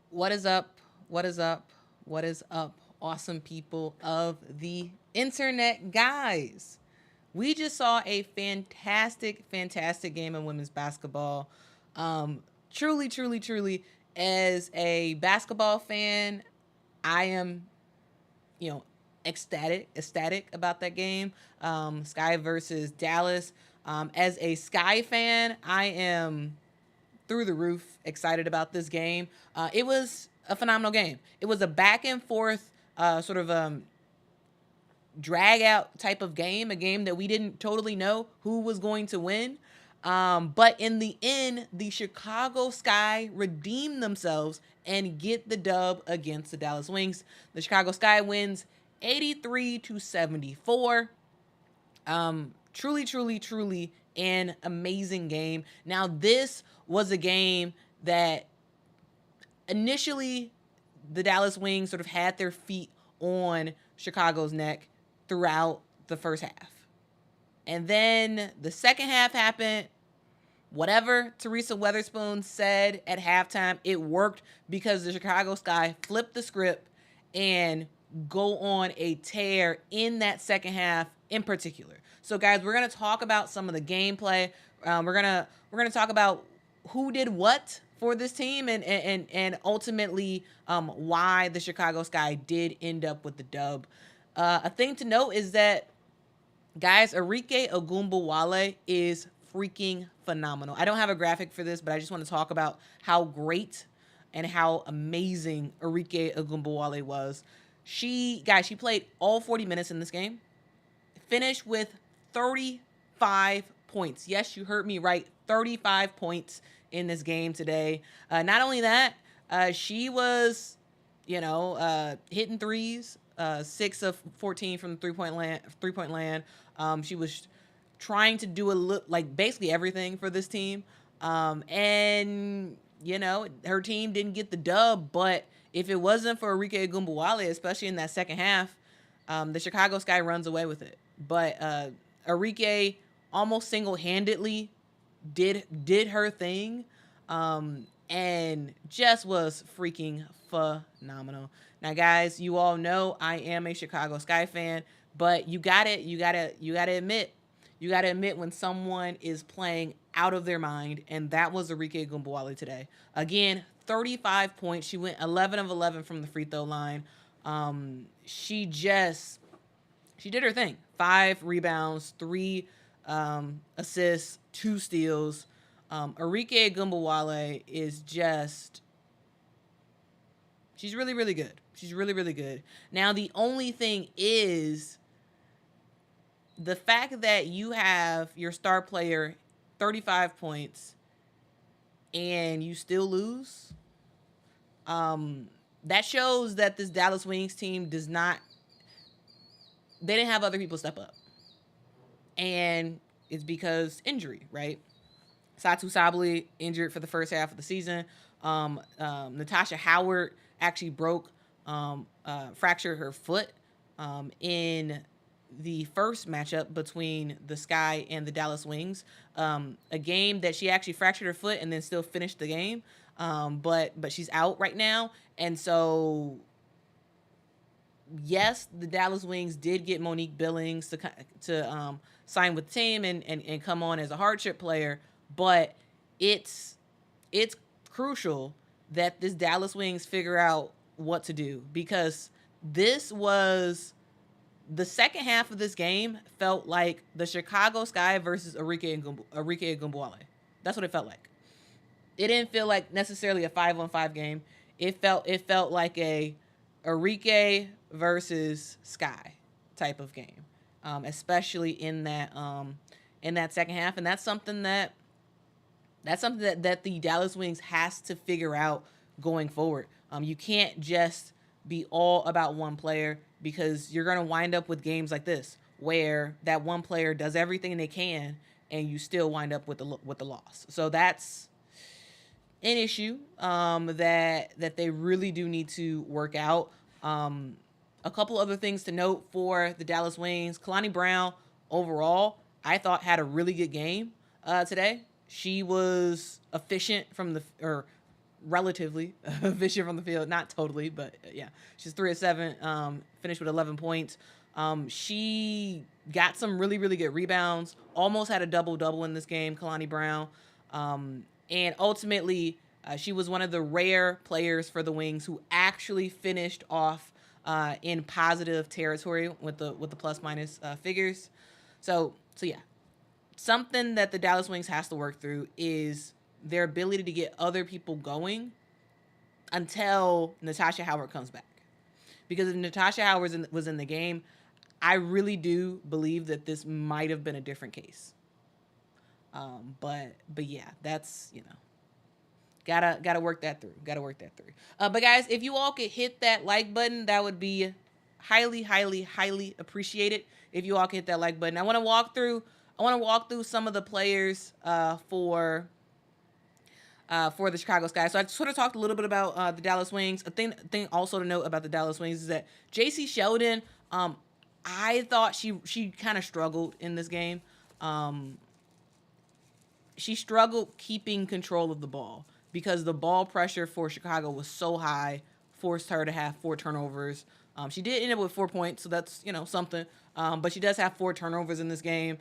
What is up? What is up? What is up, awesome people of the internet, guys? We just saw a fantastic game of women's basketball. Truly, as a basketball fan, I am, you know, ecstatic about that game. Sky versus Dallas. As a Sky fan, I am through the roof excited about this game. It was a phenomenal game. It was a back and forth sort of drag out type of game, a game that we didn't totally know who was going to win. But in the end, the Chicago Sky redeemed themselves and get the dub against the Dallas Wings. The Chicago Sky wins 83-74. Truly an amazing game. Now, this was a game that initially the Dallas Wings sort of had their feet on Chicago's neck throughout the first half. And then the second half happened. Whatever Teresa Weatherspoon said at halftime, it worked because the Chicago Sky flipped the script and go on a tear in that second half in particular. So, guys, we're gonna talk about some of the gameplay. We're gonna talk about who did what for this team and ultimately why the Chicago Sky did end up with the dub. A thing to note is that, guys, Arike Ogunbowale is freaking phenomenal. I don't have a graphic for this, but I just want to talk about how great and how amazing Arike Ogunbowale was. She played all 40 minutes in this game, finished with 35 points. Yes, you heard me right, 35 points in this game today. Not only that, she was, hitting threes, 6 of 14 from the three-point land. She was trying to do basically everything for this team. And her team didn't get the dub, but if it wasn't for Arike Ogunbowale, especially in that second half, the Chicago Sky runs away with it. But Arike almost single-handedly did her thing, and just was freaking phenomenal. Now, guys, you all know I am a Chicago Sky fan, but you gotta admit when someone is playing out of their mind, and that was Arike Ogunbowale today. Again, 35 points. She went 11 of 11 from the free throw line. She did her thing. 5 rebounds, 3 assists, 2 steals. Arike Ogunbowale is just... she's really good. She's really good. Now, the only thing is the fact that you have your star player 35 points and you still lose. That shows that this Dallas Wings team they didn't have other people step up. And it's because injury, right? Satu Sabali injured for the first half of the season. Natasha Howard actually fractured her foot in the first matchup between the Sky and the Dallas Wings. A game that she actually fractured her foot and then still finished the game. But she's out right now. And so, yes, the Dallas Wings did get Monique Billings to sign with the team and come on as a hardship player. But it's crucial that this Dallas Wings figure out what to do, because this was the second half of this game felt like the Chicago Sky versus Arike Ogunbowale. That's what it felt like. It didn't feel like necessarily a 5-on-5 game. It felt like a Arike versus Sky type of game, especially in that second half. And that's something that the Dallas Wings has to figure out going forward. You can't just be all about one player, because you're going to wind up with games like this where that one player does everything they can and you still wind up with the loss. So that's an issue that they really do need to work out. A couple other things to note for the Dallas Wings. Kalani Brown, overall, I thought had a really good game today. She was efficient relatively efficient from the field. Not totally, but yeah. She's 3 of 7, finished with 11 points. She got some really, really good rebounds, almost had a double-double in this game, Kalani Brown. And ultimately, she was one of the rare players for the Wings who actually finished off in positive territory with the plus-minus figures. So yeah. Something that the Dallas Wings has to work through is their ability to get other people going until Natasha Howard comes back. Because if Natasha Howard was in the game, I really do believe that this might have been a different case. But yeah, that's, gotta work that through. But guys, if you all could hit that like button, that would be highly, highly, highly appreciated. If you all could hit that like button, I want to walk through some of the players for the Chicago Sky. So I sort of talked a little bit about the Dallas Wings. A thing also to note about the Dallas Wings is that JC Sheldon, I thought she kind of struggled in this game. She struggled keeping control of the ball because the ball pressure for Chicago was so high, forced her to have 4 turnovers. She did end up with 4 points, so that's, something. But she does have 4 turnovers in this game.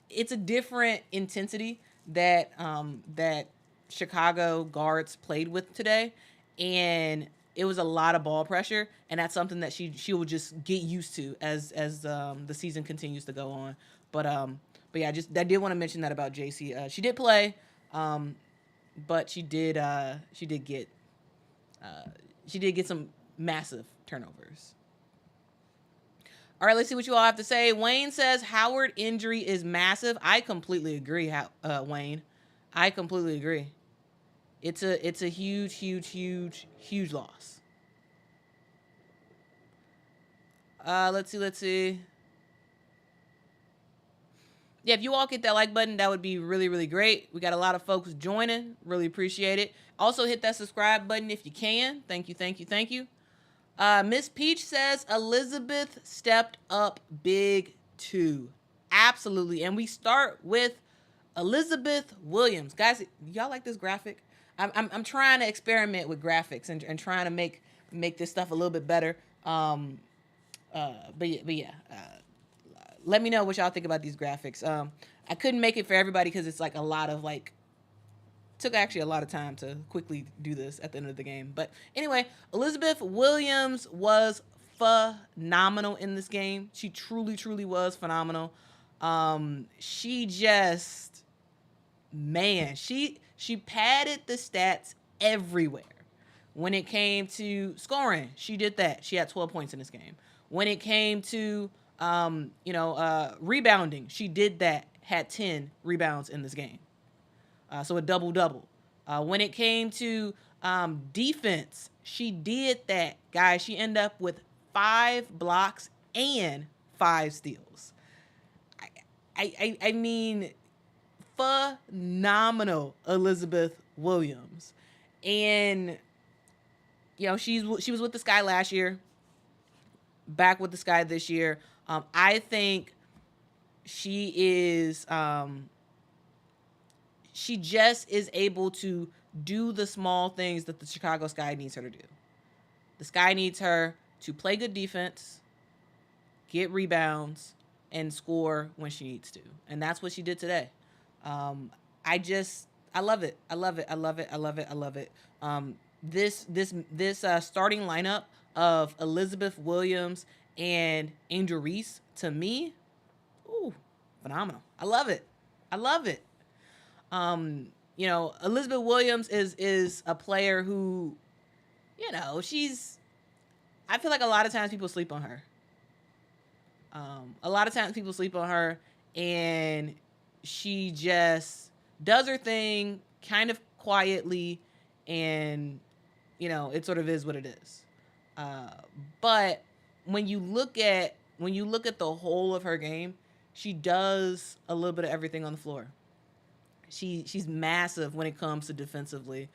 It's a different intensity that Chicago guards played with today, and it was a lot of ball pressure, and that's something that she will just get used to as the season continues to go on. But yeah, I did want to mention that about JC. She did play, but she did get some massive turnovers. All right, let's see what you all have to say. Wayne says Howard injury is massive. I completely agree, Wayne. I completely agree. It's a huge, huge, huge, huge loss. Let's see. Yeah, if you all hit that like button, that would be really, really great. We got a lot of folks joining. Really appreciate it. Also, hit that subscribe button if you can. Thank you. Miss Peach says Elizabeth stepped up big too. Absolutely. And we start with Elizabeth Williams. Guys, y'all like this graphic? I'm trying to experiment with graphics and trying to make this stuff a little bit better. But yeah. Let me know what y'all think about these graphics. I couldn't make it for everybody because it's like a lot of took actually a lot of time to quickly do this at the end of the game. But anyway, Elizabeth Williams was phenomenal in this game. She truly, truly was phenomenal. She just, man, she padded the stats everywhere. When it came to scoring, she did that. She had 12 points in this game. When it came to rebounding, she did that, had 10 rebounds in this game. So a double-double. When it came to defense, she did that, guys. She ended up with 5 blocks and 5 steals. I mean, phenomenal Elizabeth Williams. And, she was with the Sky last year, back with the Sky this year. I think she is... she just is able to do the small things that the Chicago Sky needs her to do. The Sky needs her to play good defense, get rebounds, and score when she needs to. And that's what she did today. I love it. This starting lineup of Elizabeth Williams and Angel Reese, to me, phenomenal. I love it. Elizabeth Williams is a player who, I feel like a lot of times people sleep on her. And she just does her thing kind of quietly, and, it sort of is what it is. But when you look at the whole of her game, she does a little bit of everything on the floor. She's massive when it comes to defensively,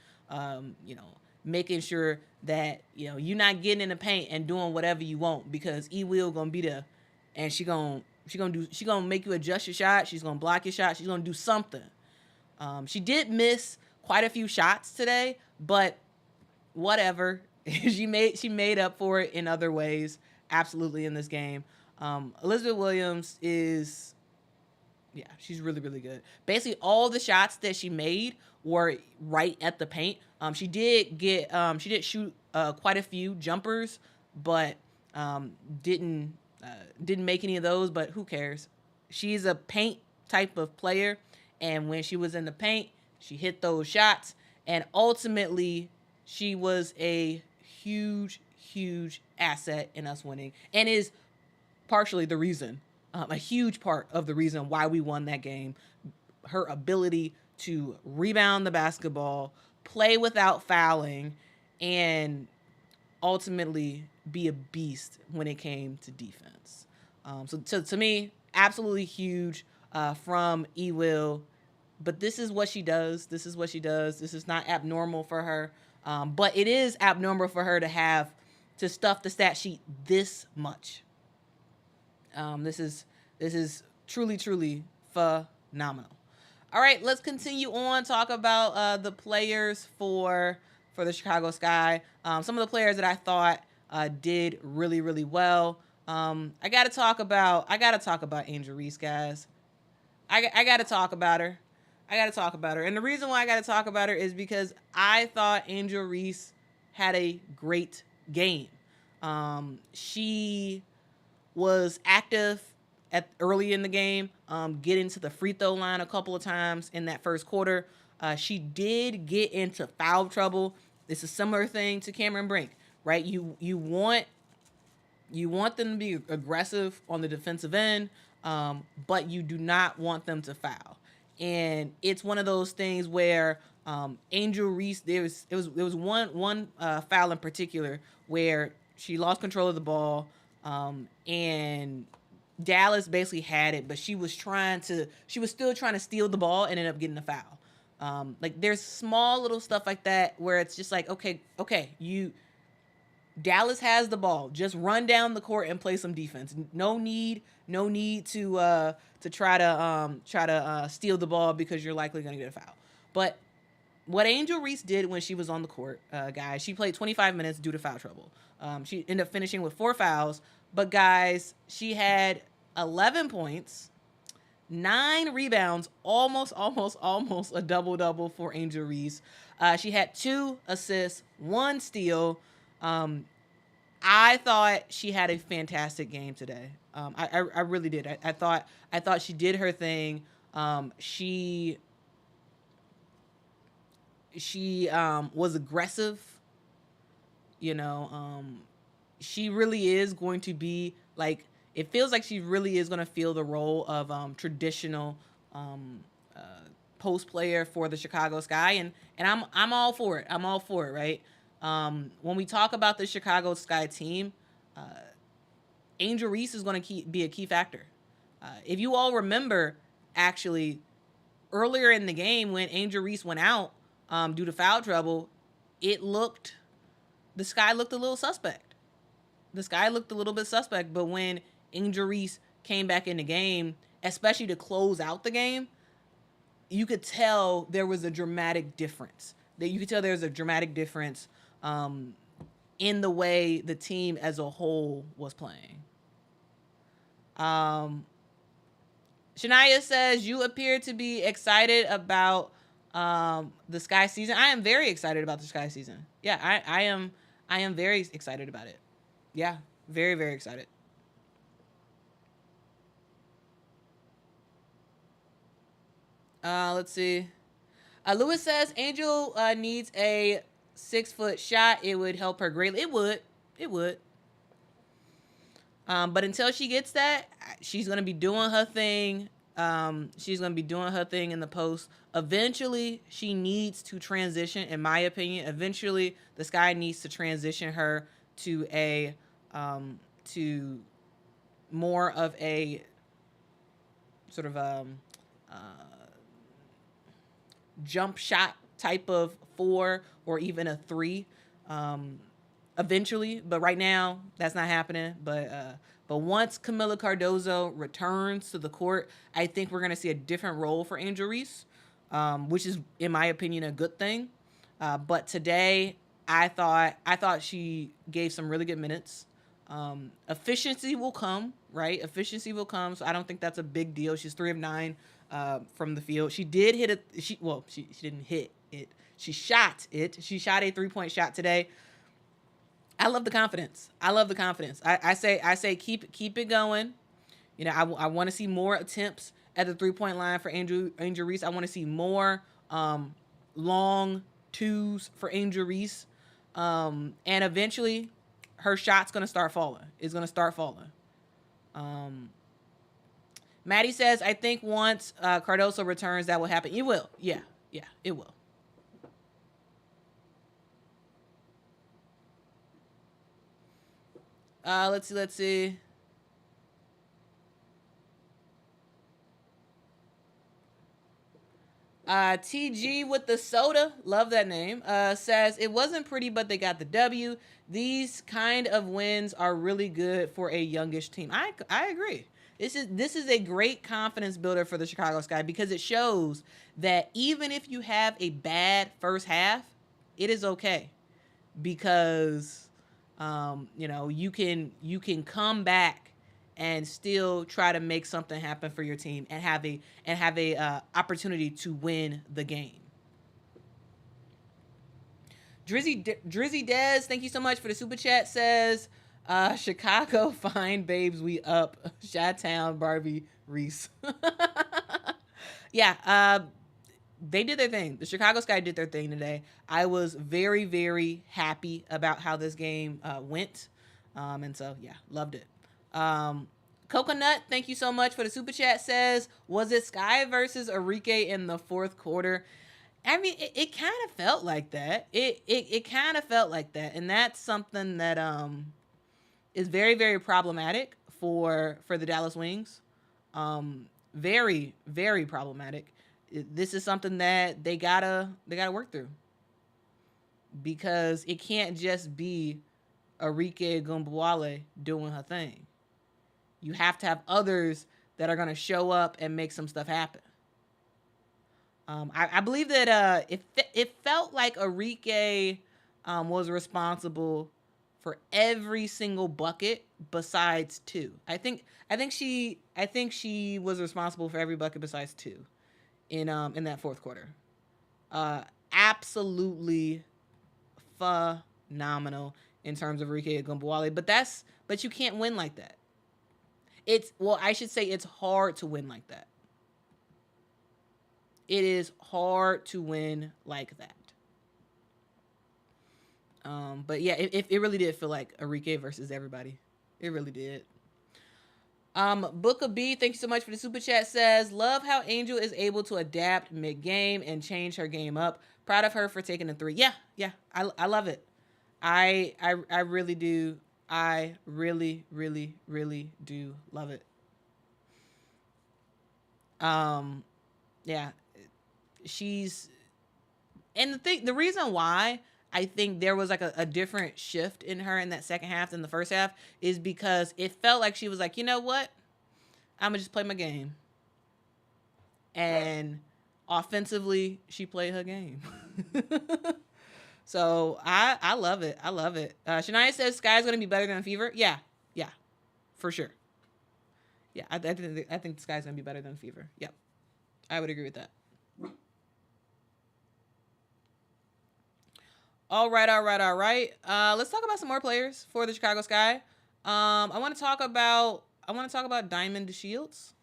making sure that, you're not getting in the paint and doing whatever you want, because Will gonna be there, and she gonna make you adjust your shot. She's gonna block your shot. She's gonna do something. She did miss quite a few shots today, but whatever. she made up for it in other ways, absolutely, in this game. Elizabeth Williams is, yeah, she's really, really good. Basically, all the shots that she made were right at the paint. She did shoot quite a few jumpers, but didn't make any of those. But who cares? She's a paint type of player, and when she was in the paint, she hit those shots, and ultimately, she was a huge, huge asset in us winning, and is partially the reason, a huge part of the reason why we won that game. Her ability to rebound the basketball, play without fouling, and ultimately be a beast when it came to defense. So to me, absolutely huge from Ewil. But this is what she does. This is not abnormal for her. But it is abnormal for her to stuff the stat sheet this much. This is truly, truly phenomenal. All right, let's continue on. Talk about the players for the Chicago Sky. Some of the players that I thought did really, really well. I gotta talk about Angel Reese, guys. I gotta talk about her. And the reason why I gotta talk about her is because I thought Angel Reese had a great game. She was active early in the game, getting to the free throw line a couple of times in that first quarter. She did get into foul trouble. It's a similar thing to Cameron Brink, right? You want them to be aggressive on the defensive end, but you do not want them to foul. And it's one of those things where Angel Reese, there was one foul in particular where she lost control of the ball, and Dallas basically had it, but she was still trying to steal the ball and ended up getting a foul. Like there's small little stuff like that where it's just like, okay, Dallas has the ball. Just run down the court and play some defense. No need to try to steal the ball because you're likely going to get a foul. But what Angel Reese did when she was on the court, guys, she played 25 minutes due to foul trouble. She ended up finishing with 4 fouls. But guys, she had 11 points, 9 rebounds, almost a double-double for Angel Reese. She had 2 assists, 1 steal. I thought she had a fantastic game today. I really did. I thought she did her thing. She was aggressive. She really is going to be like, it feels like she really is going to feel the role of traditional post player for the Chicago Sky, and I'm all for it. I'm all for it, right? When we talk about the Chicago Sky team, Angel Reese is going to be a key factor. If you all remember, actually, earlier in the game when Angel Reese went out due to foul trouble, the Sky looked a little suspect. The Sky looked a little bit suspect, but when Angel Reese came back in the game, especially to close out the game, you could tell there was a dramatic difference. In the way the team as a whole was playing. Shania says, you appear to be excited about the Sky season. I am very excited about the Sky season. Yeah, I am very excited about it. Yeah, very, very excited. Let's see. Lewis says Angel needs a 6-foot shot. It would help her greatly. It would. But until she gets that, she's gonna be doing her thing. She's gonna be doing her thing in the post. Eventually, she needs to transition. In my opinion, eventually the Sky needs to transition her to to more of a sort of jump shot type of 4 or even a 3 eventually, but right now that's not happening. But once Camila Cardozo returns to the court, I think we're going to see a different role for Angel Reese. which is, in my opinion, a good thing. But today, I thought she gave some really good minutes. Efficiency will come, right? Efficiency will come. So I don't think that's a big deal. She's 3 of 9 from the field. She did hit it. She didn't hit it. She shot it. She shot a 3-point shot today. I love the confidence. I say keep it going. You know, I want to see more attempts at the 3-point line for Angel Reese. I want to see more long twos for Angel Reese. And eventually her shot's going to start falling. Maddie says, I think once Cardoso returns, that will happen. It will. Yeah, it will. Let's see. TG with the soda, love that name, says, it wasn't pretty, but they got the W. These kind of wins are really good for a youngish team. I agree. This is a great confidence builder for the Chicago Sky, because it shows that even if you have a bad first half, it is okay, because you can come back and still try to make something happen for your team and have a opportunity to win the game. Drizzy Dez, thank you so much for the super chat, says, Chicago fine babes, we up. Chi-Town, Barbie, Reese. Yeah, they did their thing. The Chicago Sky did their thing today. I was very, very happy about how this game went. And so, yeah, loved it. Coconut, thank you so much for the super chat, says, was it Sky versus Arike in the fourth quarter? I mean, it kind of felt like that. It kind of felt like that. And that's something that is very, very problematic for the Dallas Wings. Very, very problematic. This is something that they gotta work through, because it can't just be Arike Ogunbowale doing her thing. You have to have others that are going to show up and make some stuff happen. I believe that it felt like Arike was responsible for every single bucket besides 2. I think she was responsible for every bucket besides 2 in that fourth quarter. Absolutely phenomenal in terms of Arike Ogunbowale, but you can't win like that. I should say it's hard to win like that. It is hard to win like that. But yeah, it really did feel like Arike versus everybody. It really did. Booker B, thank you so much for the super chat, says, love how Angel is able to adapt mid-game and change her game up. Proud of her for taking the 3. Yeah, I love it. I really do. I really, really, really do love it. Yeah, and the reason why I think there was like a different shift in her in that second half than the first half is because it felt like she was like, you know what? I'm gonna just play my game. And offensively, she played her game. So I love it. Shania says Sky's gonna be better than Fever. Yeah, for sure. Yeah, I think Sky's gonna be better than Fever. Yep, I would agree with that. All right. Let's talk about some more players for the Chicago Sky. I want to talk about Diamond DeShields.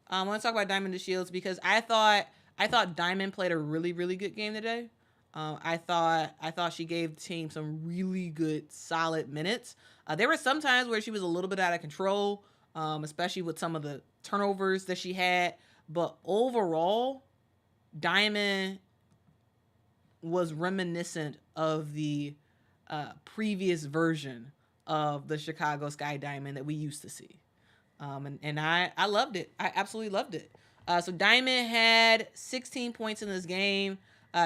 I want to talk about Diamond DeShields because I thought Diamond played a really, really good game today. I thought she gave the team some really good, solid minutes. There were some times where she was a little bit out of control, especially with some of the turnovers that she had. But overall, Diamond was reminiscent of the previous version of the Chicago Sky Diamond that we used to see. And I loved it. I absolutely loved it. So Diamond had 16 points in this game.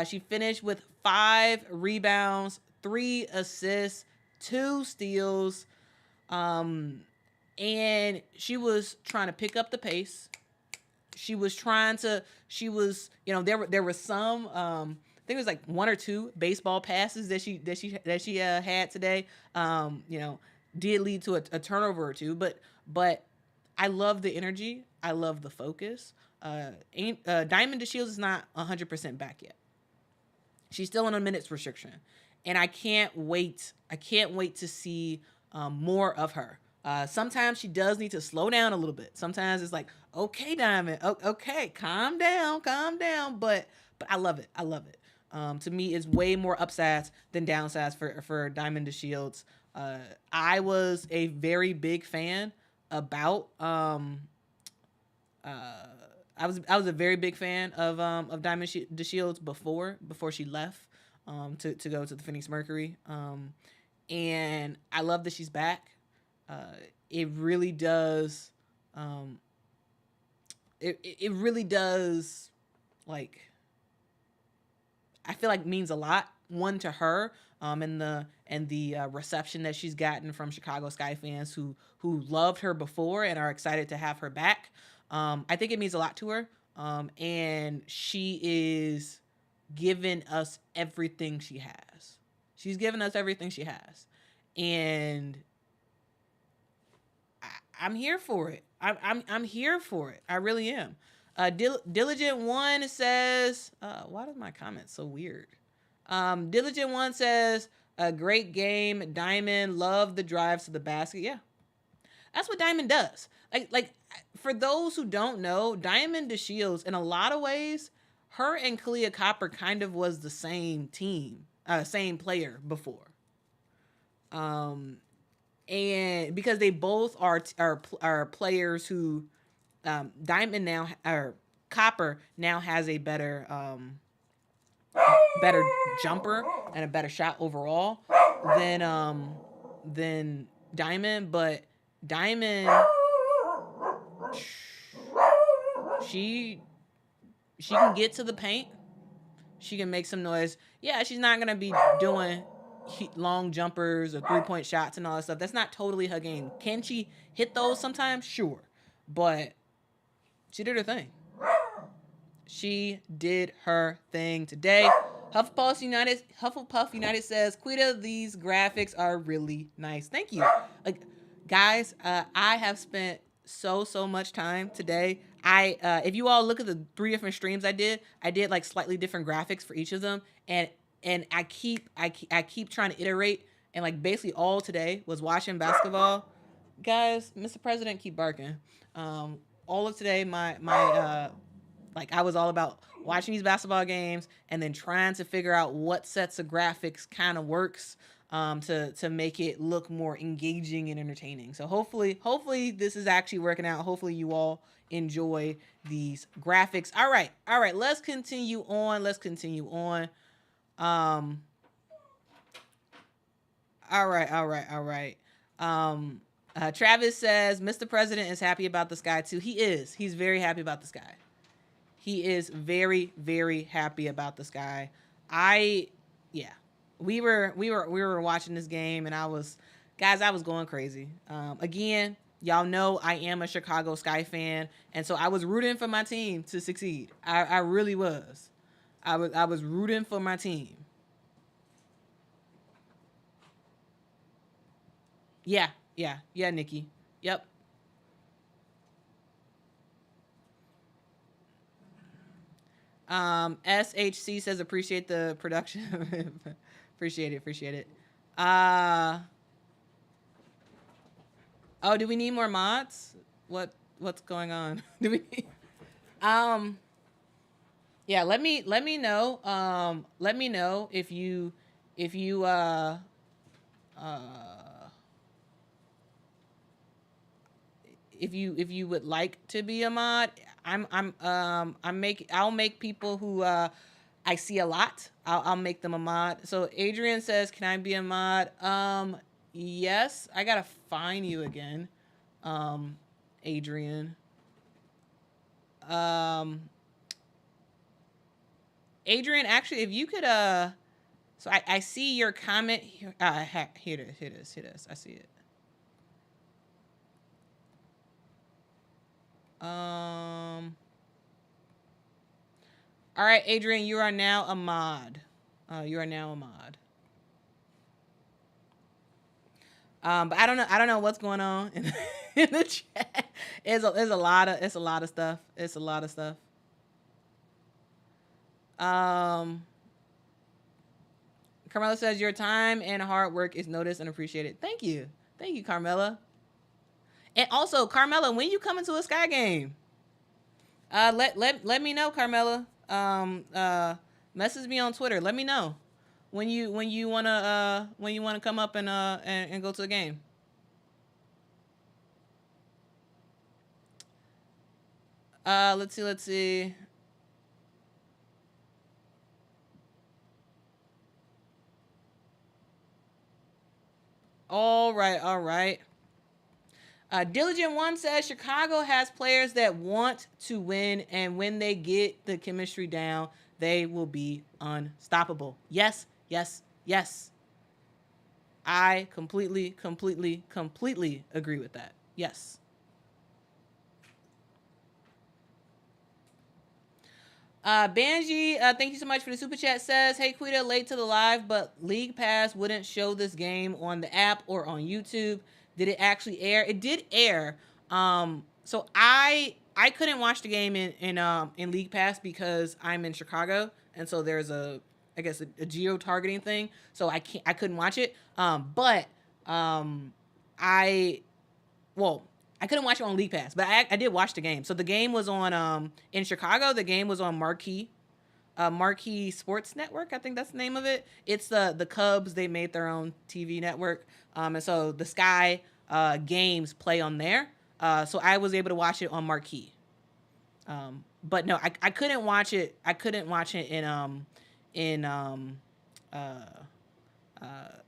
She finished with 5 rebounds, 3 assists, 2 steals. And she was trying to pick up the pace. she was trying to, she was, you know, there were some, I think it was like one or two baseball passes that she had today. You know, did lead to a turnover or two, but I love the energy. I love the focus. Diamond DeShields is not 100% back yet. She's still on a minutes restriction, and I can't wait. I can't wait to see more of her. Sometimes she does need to slow down a little bit. Sometimes it's like, okay, Diamond, okay, calm down, calm down. But I love it. I love it. To me, it's way more upsides than downsides for Diamond DeShields. I was a very big fan about I was a very big fan of Diamond DeShields before she left to go to the Phoenix Mercury, and I love that she's back. It really does. It really does, like, I feel like means a lot. One, to her, and the reception that she's gotten from Chicago Sky fans who loved her before and are excited to have her back. I think it means a lot to her, and she is giving us everything she has. She's given us everything she has, and I'm here for it. I'm here for it. I really am. Diligent One says, why is my comment so weird? Diligent One says, a great game. Diamond, love the drives to the basket. Yeah, that's what Diamond does. Like for those who don't know, Diamond DeShields, in a lot of ways, her and Kahleah Copper kind of was the same team, same player before. And because they both are players who, Diamond now, or Copper now has a better jumper and a better shot overall than Diamond, but Diamond, she can get to the paint. She can make some noise. Yeah, she's not gonna be doing long jumpers or 3-point shots and all that stuff. That's not totally her game. Can she hit those sometimes? Sure, but she did her thing. She did her thing today. Hufflepuff United says, Quita, these graphics are really nice. Thank you. Like, guys, I have spent so much time today. If you all look at the 3 different streams I did like slightly different graphics for each of them, and I keep trying to iterate, and like basically all today was watching basketball. Guys, Mr. President, keep barking. All of today, my like, I was all about watching these basketball games and then trying to figure out what sets of graphics kind of works to make it look more engaging and entertaining. So hopefully this is actually working out. Hopefully you all enjoy these graphics. All right. Let's continue on. All right. Travis says, Mr. President is happy about the sky too. He is. He's very happy about the sky. He is very, very happy about the sky. We were watching this game, and I was going crazy. Again, y'all know I am a Chicago Sky fan, and so I was rooting for my team to succeed. I really was. I was rooting for my team. Yeah, Nikki. Yep. SHC says, appreciate the production. appreciate it. Oh, do we need more mods? What's going on? Do we need, yeah, let me know. Let me know if you would like to be a mod. I'll make people who I see a lot. I'll make them a mod. So Adrian says, can I be a mod? Yes. I gotta find you again. Adrian. Adrian, actually, if you could so I see your comment here. Here it is. I see it. All right, Adrian, you are now a mod. You are now a mod. But I don't know. I don't know what's going on in the chat. It's a lot of stuff. It's a lot of stuff. Carmela says your time and hard work is noticed and appreciated. Thank you, Carmela. And also, Carmela, when you come into a Sky game, let me know, Carmela. Message me on Twitter. Let me know when you wanna come up and go to a game. Let's see. All right. Diligent One says Chicago has players that want to win, and when they get the chemistry down, they will be unstoppable. Yes. I completely agree with that. Yes. Banji, thank you so much for the super chat. Says, hey Quita, late to the live, but League Pass wouldn't show this game on the app or on YouTube. Did it actually air? It did air. So I couldn't watch the game in League Pass because I'm in Chicago, and so there's a geo targeting thing. So I couldn't watch it. But I couldn't watch it on League Pass, but I did watch the game. So the game was on in Chicago. The game was on Marquee Sports Network. I think that's the name of it. It's the Cubs. They made their own TV network, and so the Sky games play on there. So I was able to watch it on Marquee. But no, I couldn't watch it. I couldn't watch it in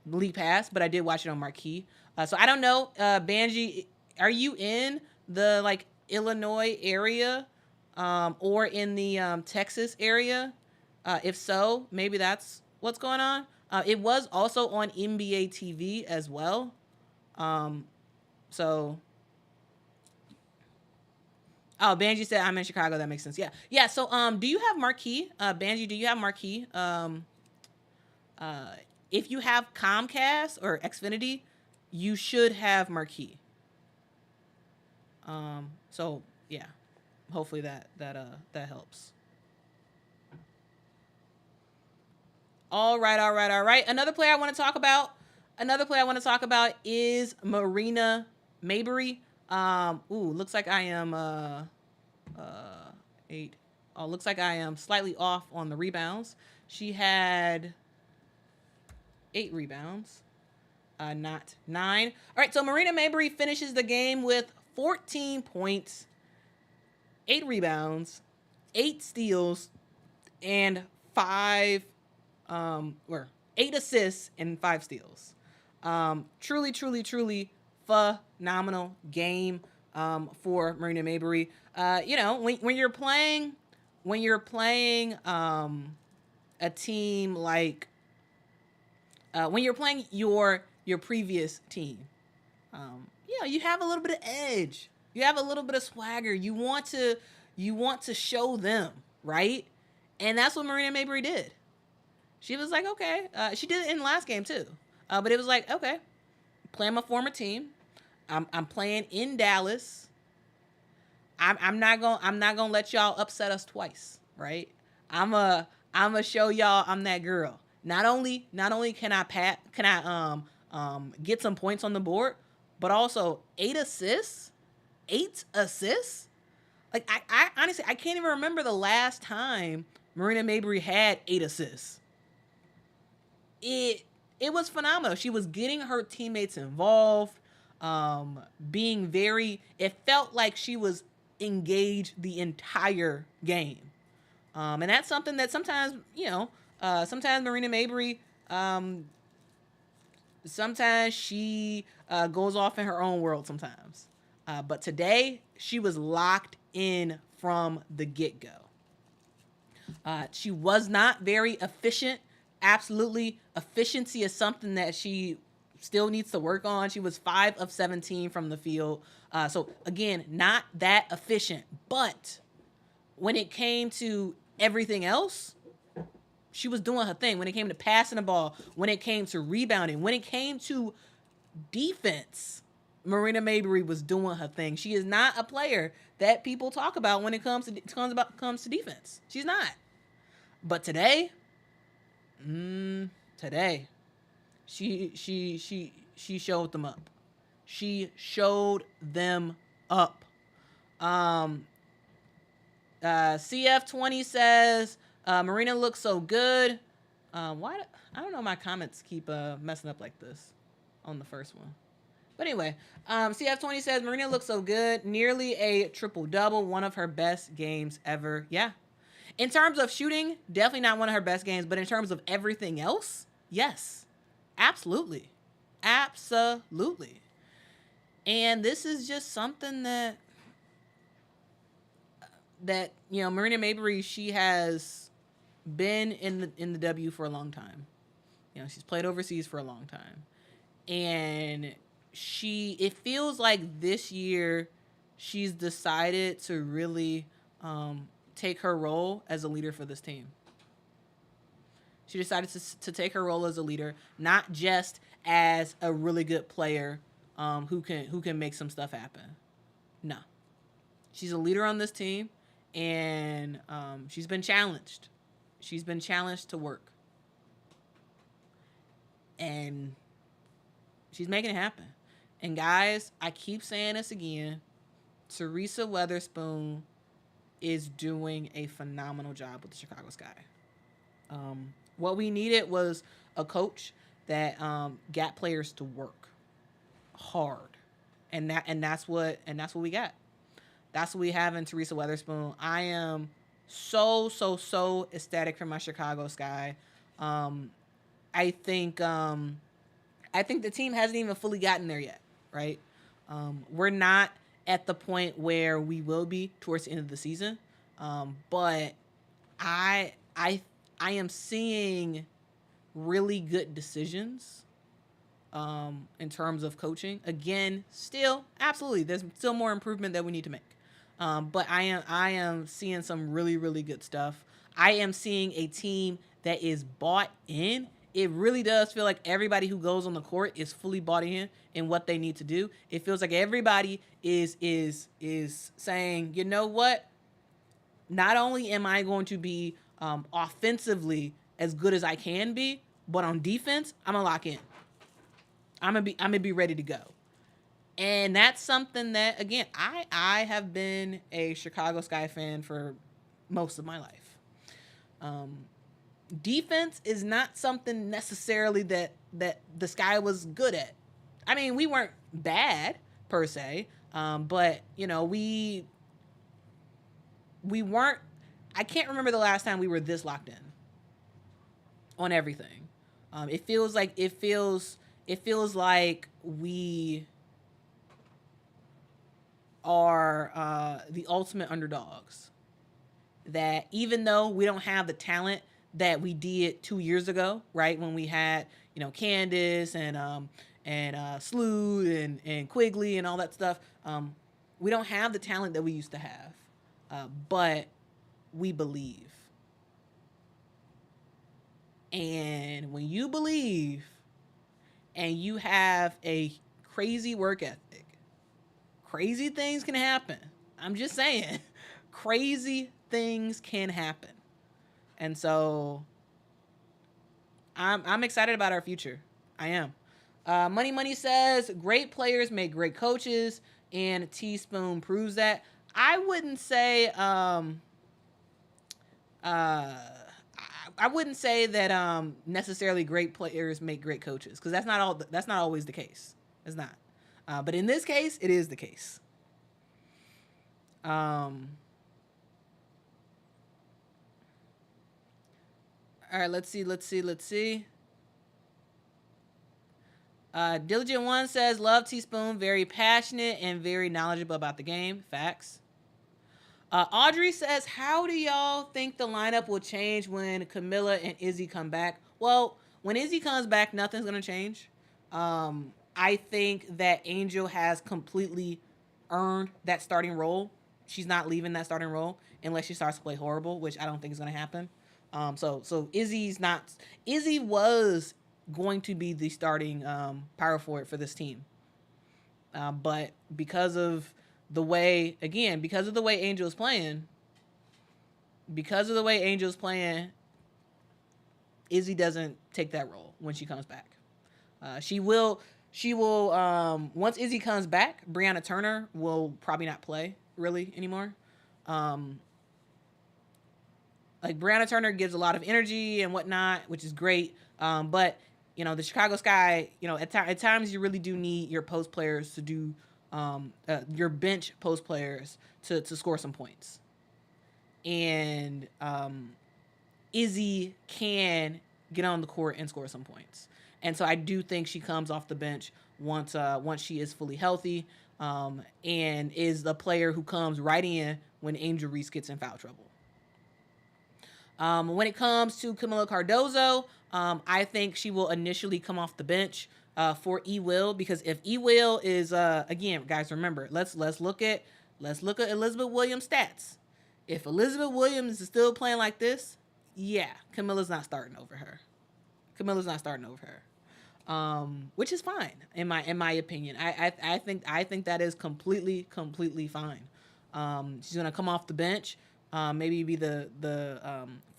League Pass, but I did watch it on Marquee. So I don't know, Banji. Are you in the Illinois area, or in the Texas area? If so, maybe that's what's going on. It was also on NBA TV as well. So, Banji said I'm in Chicago. That makes sense. Yeah. So, do you have Marquee? Banji, do you have Marquee? If you have Comcast or Xfinity, you should have Marquee. So yeah, hopefully that helps. All right. Another player I want to talk about is Marina Mabrey. Looks like I am 8. Oh, looks like I am slightly off on the rebounds. She had 8 rebounds, not 9. All right, so Marina Mabrey finishes the game with 14 points, 8 rebounds, 8 steals, and 8 assists and 5 steals. Truly phenomenal game for Marina Mabrey. When you're playing a team like when you're playing your previous team, you have a little bit of edge. You have a little bit of swagger. You want to show them, right? And that's what Marina Mabrey did. She was like, okay. She did it in the last game too. But it was like, okay, playing my former team. I'm playing in Dallas. I'm not gonna let y'all upset us twice, right? I'ma show y'all I'm that girl. Not only can I get some points on the board, but also 8 assists. 8 assists? Like I honestly I can't even remember the last time Marina Mabrey had 8 assists. It was phenomenal. She was getting her teammates involved, it felt like she was engaged the entire game. And that's something that sometimes Marina Mabrey, sometimes she goes off in her own world sometimes. But today, she was locked in from the get-go. She was not very efficient. Absolutely, efficiency is something that she still needs to work on. She was 5 of 17 from the field. So, again, not that efficient. But when it came to everything else, she was doing her thing. When it came to passing the ball, when it came to rebounding, when it came to defense, Marina Mabrey was doing her thing. She is not a player that people talk about when it comes to defense. She's not. But today, she showed them up. She showed them up. CF20 says Marina looks so good. Why? I don't know. My comments keep messing up like this on the first one. But anyway, CF20 says Marina looks so good. Nearly a triple-double. One of her best games ever. Yeah. In terms of shooting, definitely not one of her best games. But in terms of everything else, yes. Absolutely. Absolutely. And this is just something that Marina Mabrey, she has been in the W for a long time. She's played overseas for a long time. And it feels like this year she's decided to really take her role as a leader for this team. She decided to take her role as a leader, not just as a really good player who can make some stuff happen. No. She's a leader on this team, and she's been challenged. She's been challenged to work. And she's making it happen. And guys, I keep saying this again, Teresa Weatherspoon is doing a phenomenal job with the Chicago Sky. What we needed was a coach that got players to work hard, and that's what we got. That's what we have in Teresa Weatherspoon. I am so ecstatic for my Chicago Sky. I think the team hasn't even fully gotten there yet, right? We're not at the point where we will be towards the end of the season, but I am seeing really good decisions in terms of coaching. Again, still, absolutely, there's still more improvement that we need to make. But I am seeing some really, really good stuff. I am seeing a team that is bought in. It really does feel like everybody who goes on the court is fully bought in what they need to do. It feels like everybody is saying, you know what? Not only am I going to be offensively as good as I can be, but on defense, I'm gonna lock in. I'm gonna be ready to go. And that's something that, again, I have been a Chicago Sky fan for most of my life. Defense is not something necessarily that the Sky was good at. I mean, we weren't bad per se, but we weren't. I can't remember the last time we were this locked in on everything. It feels like we are the ultimate underdogs. That even though we don't have the talent that we did 2 years ago, right, when we had Candace and Slood and Quigley and all that stuff, we don't have the talent that we used to have, but we believe. And when you believe and you have a crazy work ethic, crazy things can happen. I'm just saying, crazy things can happen. And so I'm excited about our future. I am. Money says great players make great coaches, and Teaspoon proves that. I wouldn't say I wouldn't say that necessarily great players make great coaches, because that's not always the case. It's not. But in this case, it is the case. All right, let's see. Diligent One says, love Teaspoon, very passionate and very knowledgeable about the game. Facts. Audrey says, how do y'all think the lineup will change when Camilla and Izzy come back? Well, when Izzy comes back, nothing's going to change. I think that Angel has completely earned that starting role she's not leaving that starting role unless she starts to play horrible, which I don't think is going to happen. So Izzy was going to be the starting power forward for this team. But because of the way Angel is playing, Izzy doesn't take that role when she comes back. She will once Izzy comes back, Brianna Turner will probably not play really anymore. Like Brianna Turner gives a lot of energy and whatnot, which is great. But the Chicago Sky, at times you really do need your post players to do your bench post players to score some points. And Izzy can get on the court and score some points. And so I do think she comes off the bench once she is fully healthy, and is the player who comes right in when Angel Reese gets in foul trouble. When it comes to Camila Cardozo, I think she will initially come off the bench for E-Will, because if E-Will is again, guys, remember, let's look at Elizabeth Williams' stats. If Elizabeth Williams is still playing like this, yeah, Camilla's not starting over her. Which is fine in my opinion. I think that is completely fine. She's gonna come off the bench, maybe be the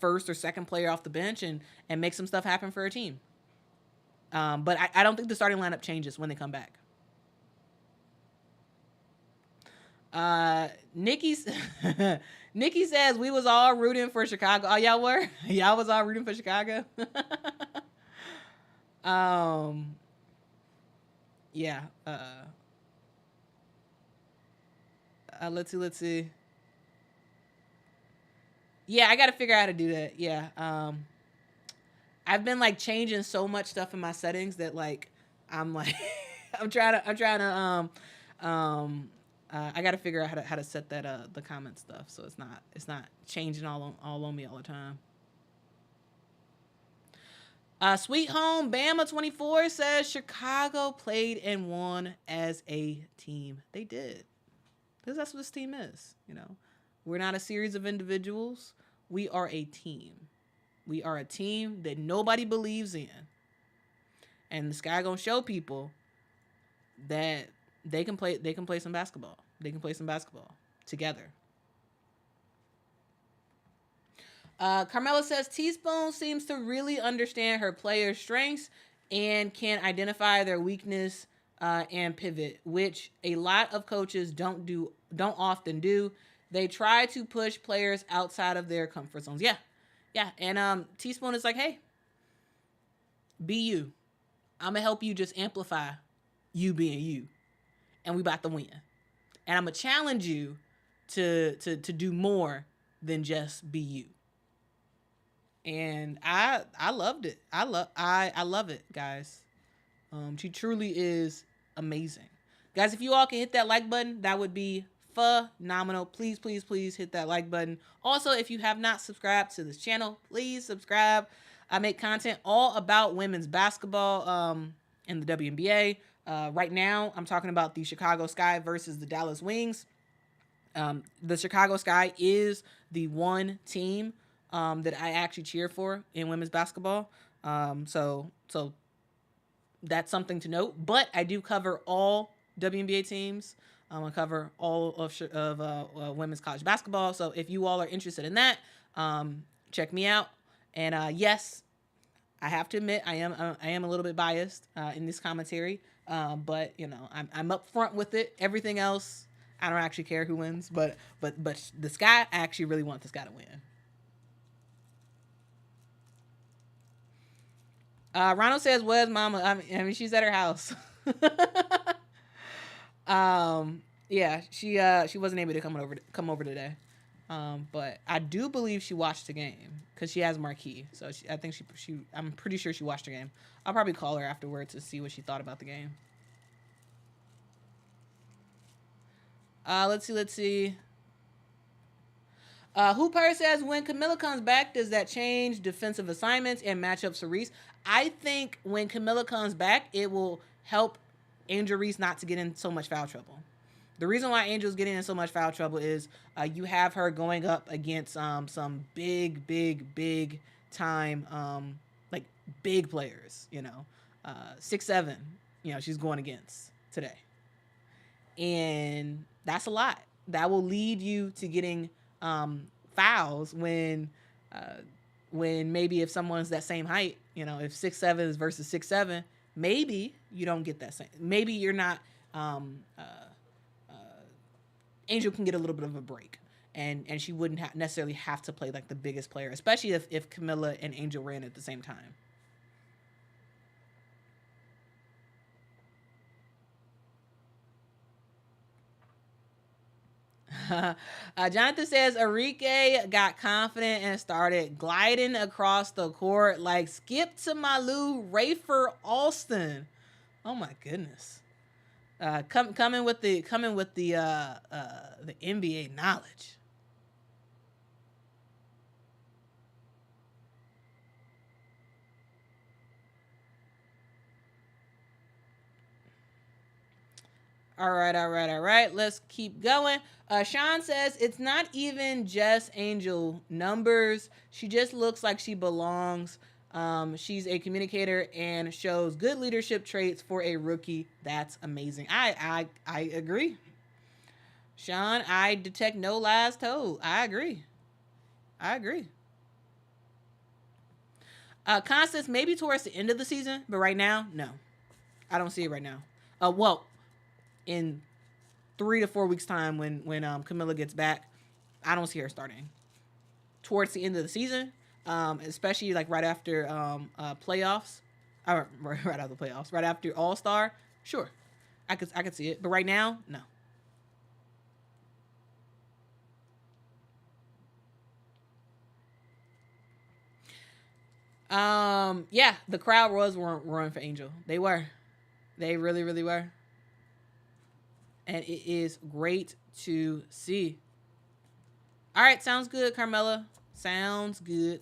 first or second player off the bench and make some stuff happen for her team. But I don't think the starting lineup changes when they come back. Nikki says we was all rooting for Chicago. Oh, y'all were? Y'all was all rooting for Chicago? Yeah. Let's see. Yeah, I got to figure out how to do that. Yeah. I've been like changing so much stuff in my settings that like I'm like I'm trying to I got to figure out how to set that the comment stuff so it's not changing all on me all the time. Sweet Home Bama 24 says Chicago played and won as a team. They did, because that's what this team is. We're not a series of individuals. We are a team. We are a team that nobody believes in, and the Sky gonna show people that they can play some basketball. They can play some basketball together. Carmela says Teaspoon seems to really understand her players' strengths and can identify their weakness and pivot, which a lot of coaches don't often do. They try to push players outside of their comfort zones. Yeah. And Teaspoon is like, hey, be you. I'm gonna help you just amplify you being you, and we about to win. And I'm gonna challenge you to do more than just be you. And I loved it. I love it, guys. She truly is amazing. Guys, if you all can hit that like button, that would be phenomenal. Please hit that like button. Also, if you have not subscribed to this channel, please subscribe. I make content all about women's basketball in the WNBA. Right now, I'm talking about the Chicago Sky versus the Dallas Wings. The Chicago Sky is the one team that I actually cheer for in women's basketball. So that's something to note. But I do cover all WNBA teams. I cover all of women's college basketball. So if you all are interested in that, check me out. And yes, I have to admit I am a little bit biased in this commentary. But I'm up front with it. Everything else, I don't actually care who wins. But the Sky, I actually really want this guy to win. Ronald says, "Where's Mama?" I mean, she's at her house. Yeah, she wasn't able to come over today. But I do believe she watched the game because she has marquee. So I think I'm pretty sure she watched the game. I'll probably call her afterwards to see what she thought about the game. Let's see. Hooper says, when Camilla comes back, does that change defensive assignments and matchups for Reese? I think when Camilla comes back, it will help Angel Reese not to get in so much foul trouble. The reason why Angel's getting in so much foul trouble is you have her going up against some big time like big players. 6'7". She's going against today, and that's a lot. That will lead you to getting fouls when maybe if someone's that same height, if 6'7" is versus 6'7", maybe you don't get that same. Maybe you're not. Angel can get a little bit of a break, and she wouldn't necessarily have to play like the biggest player, especially if Camilla and Angel ran at the same time. Jonathan says Arike got confident and started gliding across the court like Skip to Malou Rafer Alston. Oh my goodness. Coming with the NBA knowledge. All right. Let's keep going. Sean says it's not even just Angel numbers. She just looks like she belongs. She's a communicator and shows good leadership traits for a rookie. That's amazing. I agree. Sean, I detect no lies told. I agree. Constance, maybe towards the end of the season, but right now, no. I don't see it right now. Well, in 3 to 4 weeks time when Camilla gets back, I don't see her starting. Towards the end of the season, especially like right after playoffs, or right after playoffs, right after All-Star, sure, I could see it, but right now, no. Yeah, the crowd was roaring for Angel. They were, they really were, and it is great to see. All right, sounds good, Carmela. Sounds good.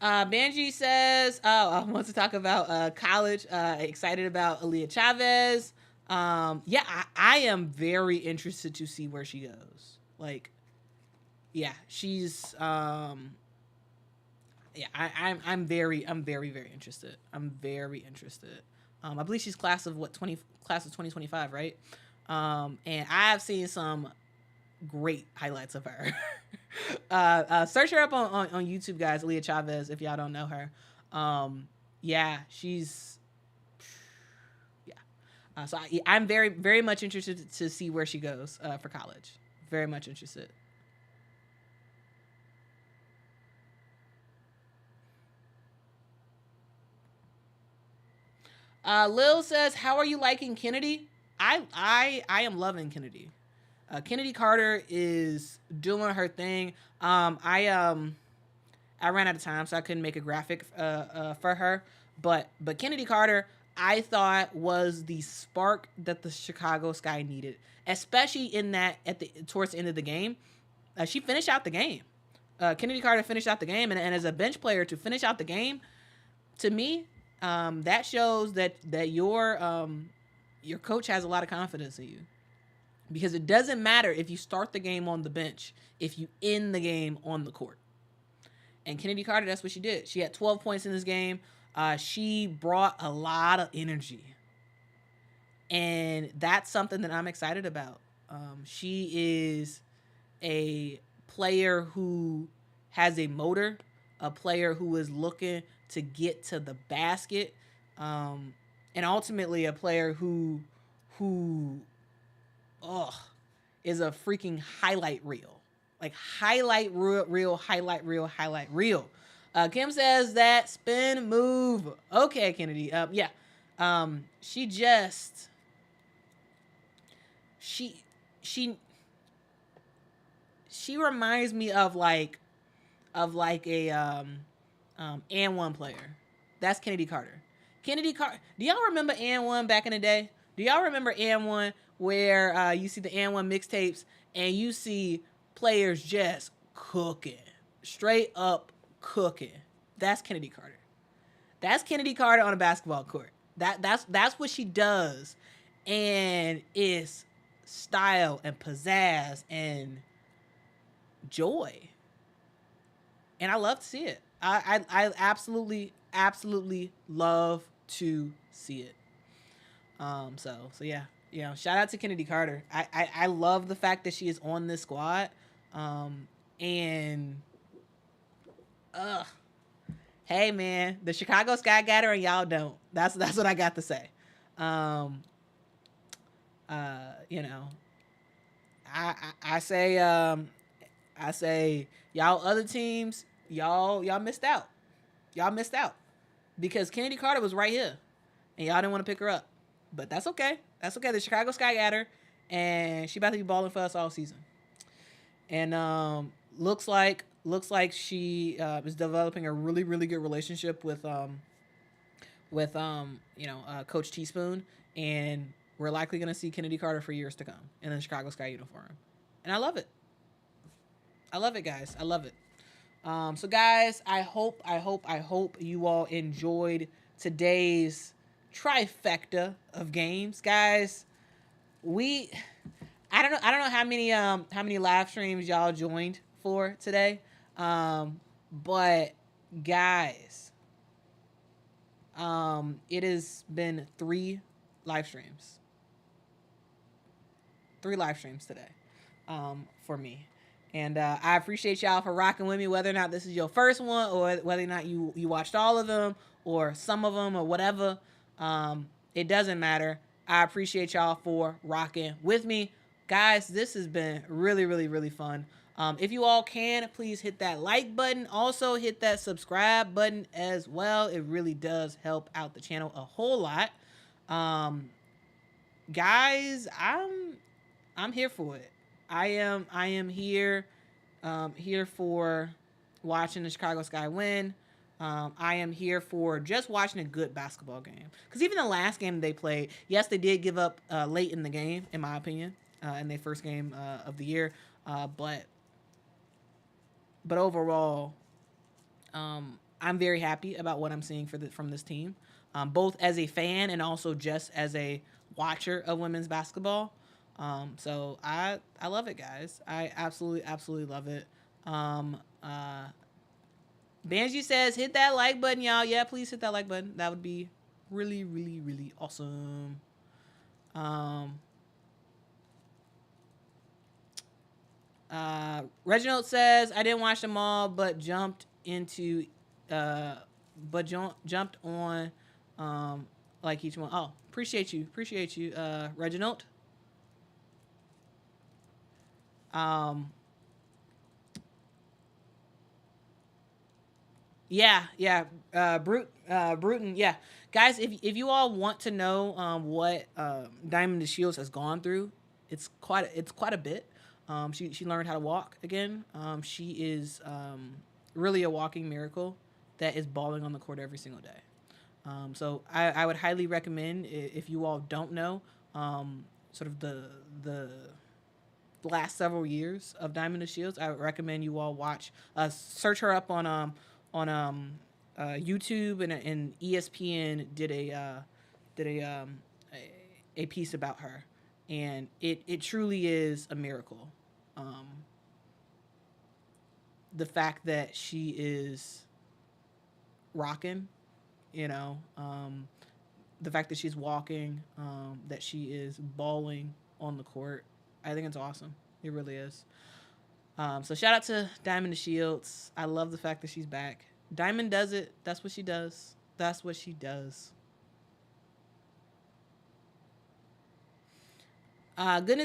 Benji says, I want to talk about college. Excited about Aaliyah Chavez. Yeah, I am very interested to see where she goes. Like, yeah, she's yeah, I'm very interested. I'm very interested. I believe she's class of 2025, right? And I've seen some great highlights of her. Search her up on YouTube, guys. Aaliyah Chavez, if y'all don't know her. Yeah, she's so I'm very much interested to see where she goes for college. Very much interested. Lil says, "How are you liking Kennedy?" I am loving Kennedy. Kennedy Carter is doing her thing. I ran out of time, so I couldn't make a graphic for her. But Kennedy Carter, I thought was the spark that the Chicago Sky needed, especially in that towards the end of the game. She finished out the game. Kennedy Carter finished out the game, and as a bench player to finish out the game, to me, that shows that your coach has a lot of confidence in you, because it doesn't matter if you start the game on the bench if you end the game on the court. And Kennedy Carter, that's what she did. She had 12 points in this game. She brought a lot of energy, and that's something that I'm excited about. She is a player who has a motor, a player who is looking to get to the basket, and ultimately a player who is a freaking highlight reel. Like highlight reel. Kim says that spin move. Okay, Kennedy. Yeah. She just she reminds me of like a and one player. That's Kennedy Carter. Do y'all remember and one back in the day? Do y'all remember and one where you see the and one mixtapes and you see players just cooking, straight up cooking? That's Kennedy Carter. That's Kennedy Carter on a basketball court. That's what she does, and it's style and pizzazz and joy, and I love to see it. I absolutely love to see it. So yeah, shout out to Kennedy Carter. I love the fact that she is on this squad, and hey man, the Chicago Sky got her and y'all don't. That's what I got to say. You know, I say y'all other teams, y'all missed out. Y'all missed out because Kennedy Carter was right here, and y'all didn't want to pick her up. But that's okay. That's okay. The Chicago Sky got her, and she about to be balling for us all season. And looks like she is developing a really good relationship with Coach Teaspoon, and we're likely going to see Kennedy Carter for years to come in the Chicago Sky uniform, and I love it. I love it, guys. I love it. So guys, I hope you all enjoyed today's trifecta of games, guys. I don't know how many live streams y'all joined for today, but guys, it has been 3 live streams today, for me. And I appreciate y'all for rocking with me, whether or not this is your first one or whether or not you watched all of them or some of them or whatever. It doesn't matter. I appreciate y'all for rocking with me. Guys, this has been really fun. If you all can, please hit that like button. Also hit that subscribe button as well. It really does help out the channel a whole lot. Guys, I'm here for it. I am here for watching the Chicago Sky win. I am here for just watching a good basketball game. Because even the last game they played, yes, they did give up late in the game, in my opinion, in their first game of the year. But overall, I'm very happy about what I'm seeing from this team, both as a fan and also just as a watcher of women's basketball. So I love it, guys. I absolutely love it. Banji says, hit that like button, y'all. Yeah, please hit that like button. That would be really awesome. Reginald says, I didn't watch them all, but jumped on, like each one. Oh, appreciate you, Reginald. Bruton, yeah. Guys, if you all want to know what Diamond DeShields has gone through, it's quite a bit. She learned how to walk again. She is really a walking miracle that is balling on the court every single day. So I would highly recommend, if you all don't know, sort of the last several years of Diamond DeShields, I would recommend you all search her up on YouTube, and ESPN did a piece about her, and it truly is a miracle. The fact that she is rocking, the fact that she's walking, that she is balling on the court, I think it's awesome. It really is. So shout out to Diamond DeShields. I love the fact that she's back. Diamond does it. That's what she does. Goodness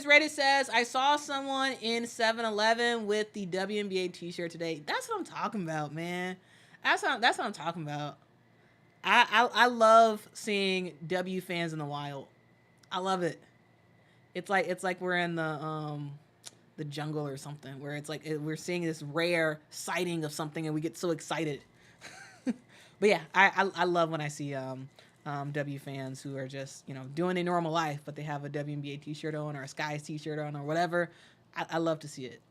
Reddit says, I saw someone in 7-Eleven with the WNBA t-shirt today. That's what I'm talking about, man. That's what I'm talking about. I love seeing W fans in the wild. I love it. It's like we're in the jungle or something, where it's like we're seeing this rare sighting of something and we get so excited. But yeah, I love when I see W fans who are just doing their normal life, but they have a WNBA t-shirt on or a Skies t-shirt on or whatever. I love to see it.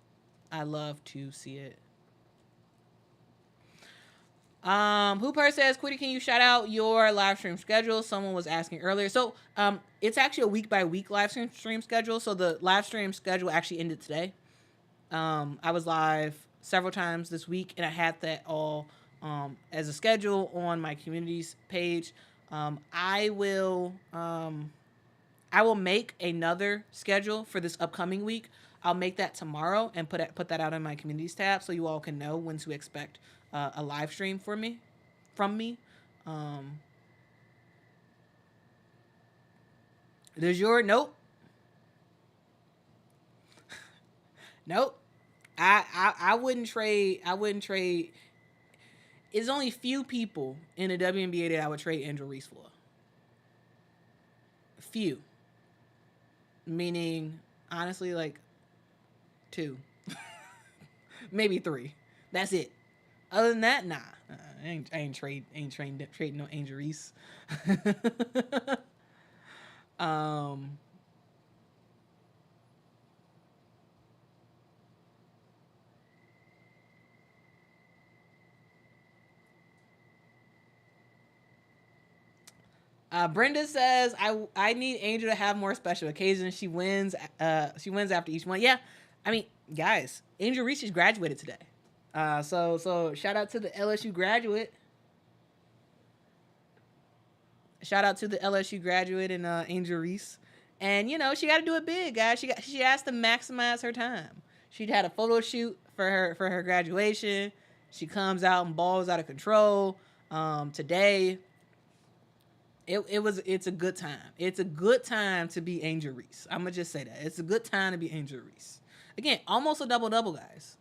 Hooper says, Quitty, can you shout out your live stream schedule? Someone was asking earlier. So, it's actually a week by week live stream schedule. So the live stream schedule actually ended today. I was live several times this week, and I had that all as a schedule on my communities page. I will make another schedule for this upcoming week. I'll make that tomorrow and put that out in my communities tab so you all can know when to expect a live stream from me. There's your nope. Nope. I wouldn't trade. It's only few people in the WNBA that I would trade Angel Reese for. Few. Meaning, honestly, like 2. Maybe 3. That's it. Other than that, nah. I ain't trading no Angel Reese. Brenda says, I need Angel to have more special occasions. She wins after each one. Yeah, I mean, guys, Angel Reese just graduated today. So shout out to the LSU graduate. Shout out to the LSU graduate and Angel Reese. And she got to do it big, guys. She has to maximize her time. She had a photo shoot for her graduation. She comes out and balls out of control. Today, it's a good time. It's a good time to be Angel Reese. I'm gonna just say that. It's a good time to be Angel Reese. Again, almost a double-double, guys.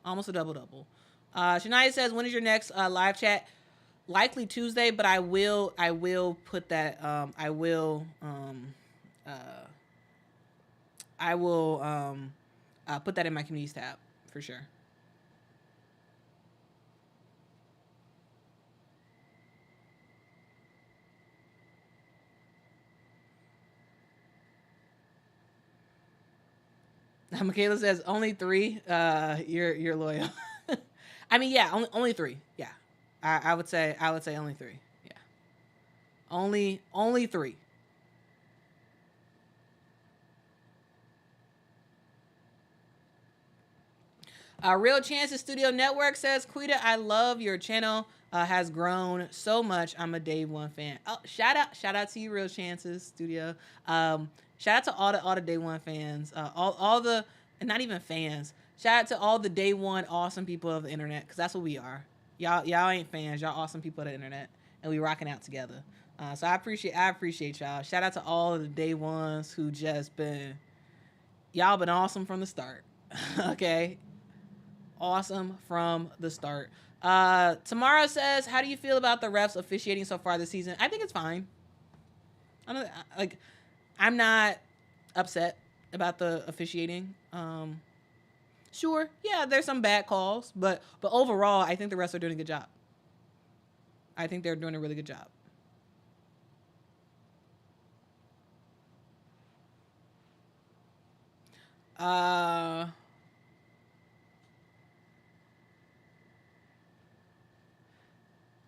Almost a double-double. Shania says, when is your next live chat? Likely Tuesday, but I will put that I will put that in my communities tab for sure. Michaela says only 3. You're loyal. I mean, yeah, only 3. Yeah, I would say only 3. Yeah, only 3. Real Chances Studio Network says, Quita, I love your channel. Has grown so much. I'm a day one fan. Oh, shout out to you, Real Chances Studio. Shout out to all the day one fans. All the, and not even fans. Shout out to all the day one awesome people of the internet, because that's what we are. Y'all ain't fans. Y'all awesome people of the internet, and we rocking out together. So I appreciate y'all. Shout out to all of the day ones who just y'all been awesome from the start. Okay. Awesome from the start. Tamara says, how do you feel about the refs officiating so far this season? I think it's fine. I'm not upset about the officiating. Sure, yeah, there's some bad calls, but overall, I think the refs are doing a good job. I think they're doing a really good job.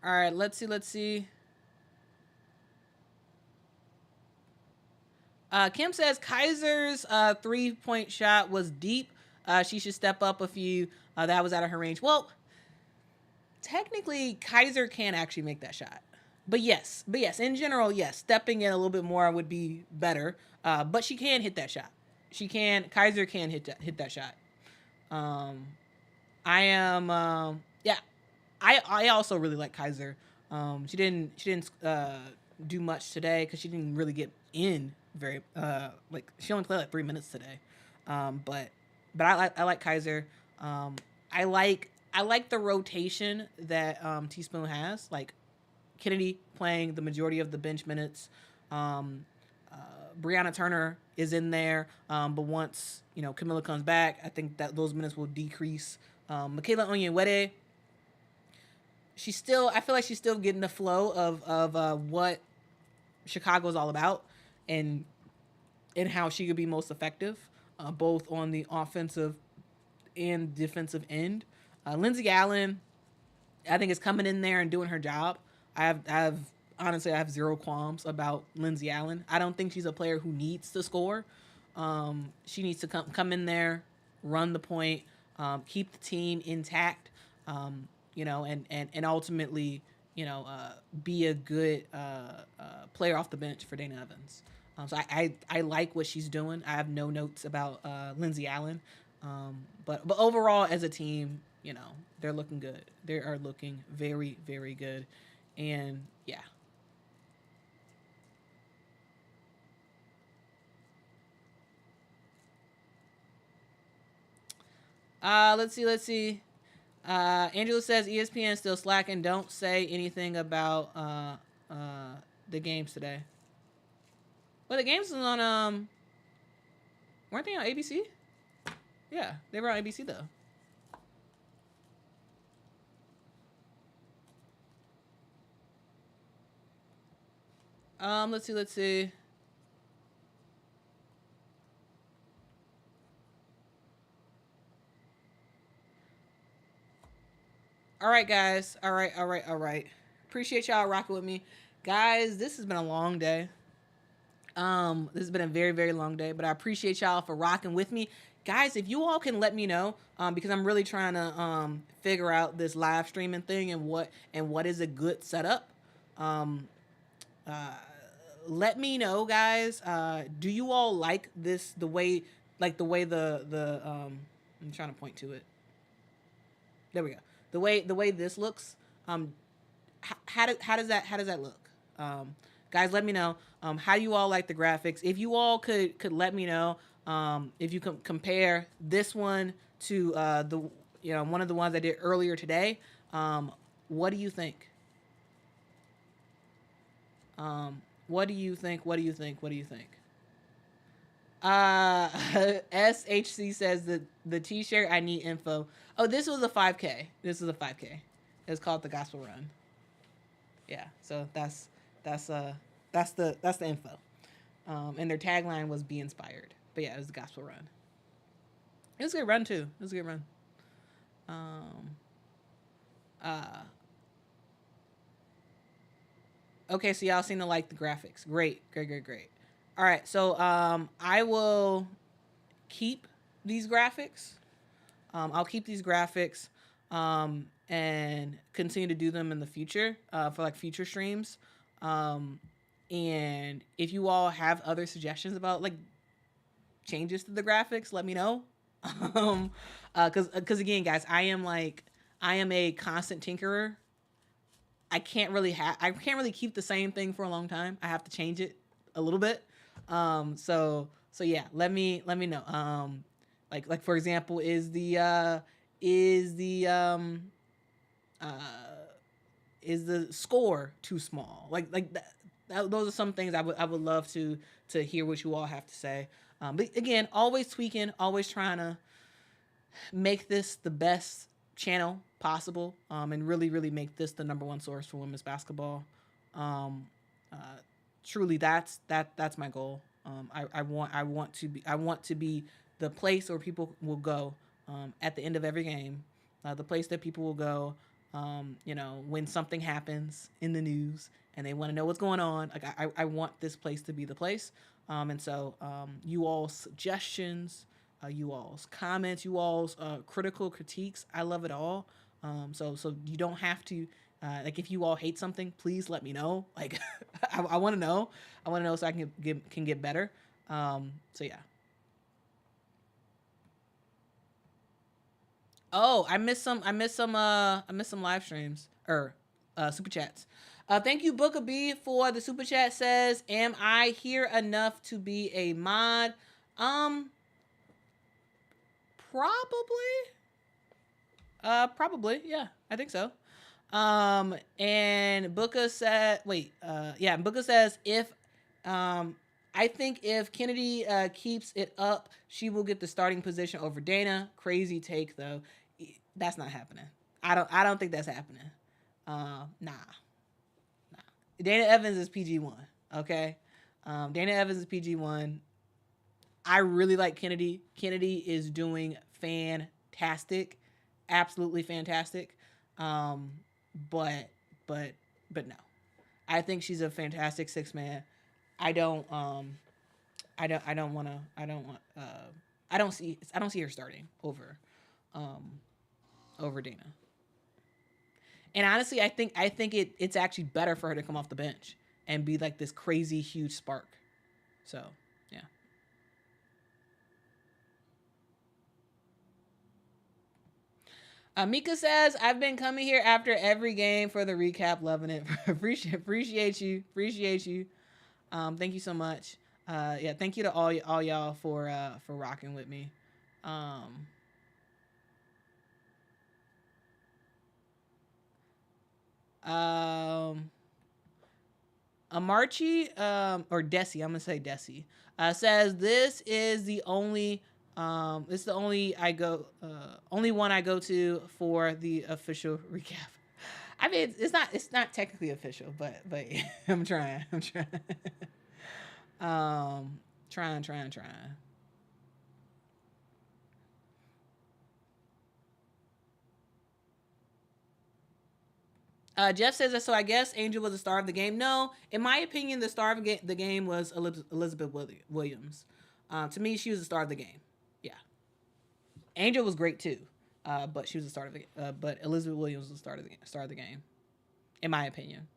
All right, let's see. Kim says Kaiser's 3-point shot was deep. She should step up a few. That was out of her range. Well, technically, Kaiser can actually make that shot. But yes, in general, yes, stepping in a little bit more would be better. But she can hit that shot. Kaiser can hit that shot. I also really like Kaiser. She didn't do much today because she didn't really get in very she only played like 3 minutes today. But I like Kaiser. I like the rotation that Teaspoon has. Like Kennedy playing the majority of the bench minutes. Brianna Turner is in there, but once Camilla comes back, I think that those minutes will decrease. Michaela Onyenwere, I feel like she's still getting the flow of what Chicago's all about and how she could be most effective, both on the offensive and defensive end. Lindsey Allen, I think it's coming in there and doing her job. I have honestly, I have zero qualms about Lindsay Allen. I don't think she's a player who needs to score. She needs to come in there, run the point, keep the team intact, and ultimately, be a good player off the bench for Dana Evans. So I like what she's doing. I have no notes about Lindsay Allen, but overall as a team, they're looking good. They are looking very, very good, and yeah. Let's see. Angela says ESPN still slacking. Don't say anything about the games today. Well, the games was on weren't they on ABC? Yeah, they were on ABC though. Let's see. All right, guys. All right. Appreciate y'all rocking with me, guys. This has been a long day. This has been a very, very long day, but I appreciate y'all for rocking with me. Guys, if you all can let me know, because I'm really trying to figure out this live streaming thing and what is a good setup. Um, uh, Let me know, guys. Do you all like this the way I'm trying to point to it. There we go. The way this looks. How does that look? Guys, let me know. How you all like the graphics? If you all could let me know. If you can compare this one to the one of the ones I did earlier today. What do you think? What do you think? What do you think? What do you think? Uh, SHC says that the T-shirt. I need info. Oh, this was a 5K. This was a 5K. It's called the Gospel Run. Yeah. So that's that's the info. And their tagline was "Be inspired." But yeah, it was the Gospel Run. It was a good run too. It was a good run. Um. Uh. Okay. So y'all seem to like the graphics. Great. Great. Great. Great. All right. So I will keep these graphics. I'll keep these graphics and continue to do them in the future for like future streams. Um, and if you all have other suggestions about like changes to the graphics, let me know. um, because again, guys, I am a constant tinkerer. I can't really keep the same thing for a long time. I have to change it a little bit. So yeah, let me know. Like for example, uh is the score too small? Those are some things I would love to hear what you all have to say. But again, always tweaking, always trying to make this the best channel possible, and really, really make this the number one source for women's basketball. Um, uh, Truly, that's my goal. I want to be the place where people will go at the end of every game, the place that people will go, when something happens in the news and they want to know what's going on. Like I want this place to be the place. And so you all's suggestions, you all's comments, you all's critical critiques. I love it all. So you don't have to. Like if you all hate something, please let me know. Like I want to know. I want to know so I can get better. So yeah. Oh, I missed some. I missed some. I missed some live streams or super chats. Thank you, Booker B, for the super chat. Says, "Am I here enough to be a mod?" Um, Probably. Probably. Yeah, I think so. And Booker said, wait, yeah, Booker says um, I think if Kennedy keeps it up, she will get the starting position over Dana. Crazy take though. That's not happening. I don't think that's happening. Nah. Dana Evans is PG-1. Okay. Dana Evans is PG-1. I really like Kennedy. Kennedy is doing fantastic, absolutely fantastic. Um, but but but no. I think she's a fantastic six man. I don't I don't want to I don't see her starting um over Dana. And honestly, I think it's actually better for her to come off the bench and be like this crazy huge spark. So, yeah. Mika says, I've been coming here after every game for the recap. Loving it. Appreciate you. Appreciate you. Thank you so much. Yeah, thank you to all y'all for rocking with me. Um, um, Amarchi, or Desi, I'm gonna say Desi, says this is the only one I go to for the official recap. I mean, it's not technically official, but I'm trying. Trying. Jeff says that, so I guess Angel was the star of the game. No, in my opinion, the star of the game was Elizabeth Williams. To me, she was the star of the game. Yeah, Angel was great too, but she was the star of the. But Elizabeth Williams was the star of the game, in my opinion.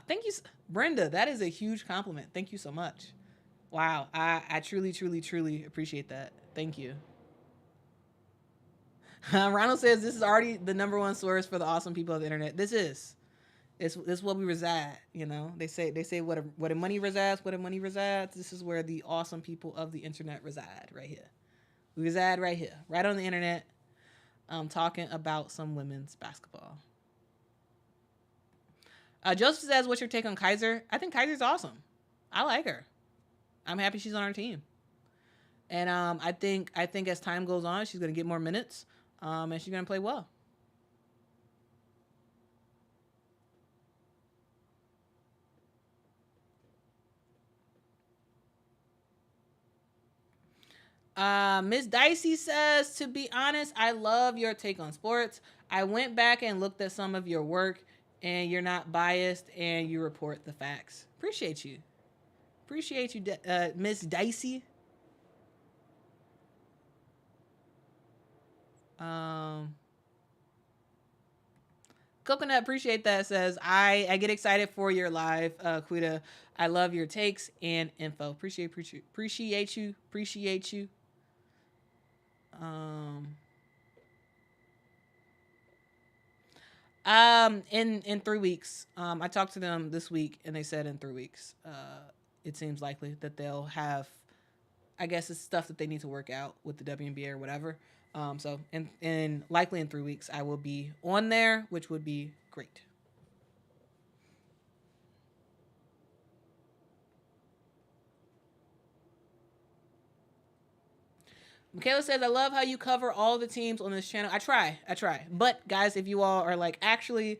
Thank you, Brenda. That is a huge compliment. Thank you so much. Wow, I truly appreciate that. Thank you. Ronald says this is already the number one source for the awesome people of the internet. This is. It's where we reside, you know. They say where the money resides, where the money resides. This is where the awesome people of the internet reside, right here. We reside right here, right on the internet. Talking about some women's basketball. Joseph says, "What's your take on Kaiser?" I think Kaiser's awesome. I like her. I'm happy she's on our team, and I think as time goes on, she's gonna get more minutes, and she's gonna play well. Miss Dicey says, to be honest, I love your take on sports. I went back and looked at some of your work, and you're not biased, and you report the facts. Appreciate you. Appreciate you, Miss Dicey. Um, Coconut, appreciate that. Says, I get excited for your live, Quita. I love your takes and info. Appreciate you. Appreciate you. Um, in 3 weeks. I talked to them this week, and they said in 3 weeks. It seems likely that they'll have. I guess it's stuff that they need to work out with the WNBA or whatever. So in likely in 3 weeks, I will be on there, which would be great. Michaela says, I love how you cover all the teams on this channel. I try. But guys, if you all are like, actually,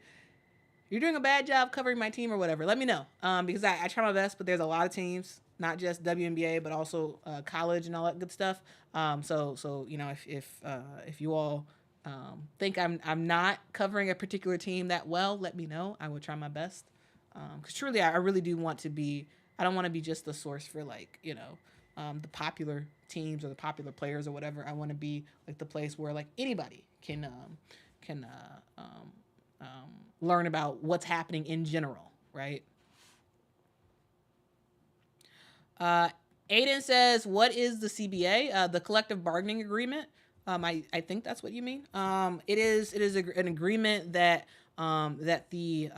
you're doing a bad job covering my team or whatever, let me know. Because I try my best, but there's a lot of teams, not just WNBA, but also college and all that good stuff. So you know, if you all think I'm not covering a particular team that well, let me know. I will try my best. Because truly, I really do want to be. I don't want to be just the source for, like, you know, the popular teams or the popular players or whatever. I want to be like the place where, like, anybody can learn about what's happening in general, right? Uh, Aiden says, "What is the CBA? The collective bargaining agreement." I think that's what you mean. It is an agreement that that the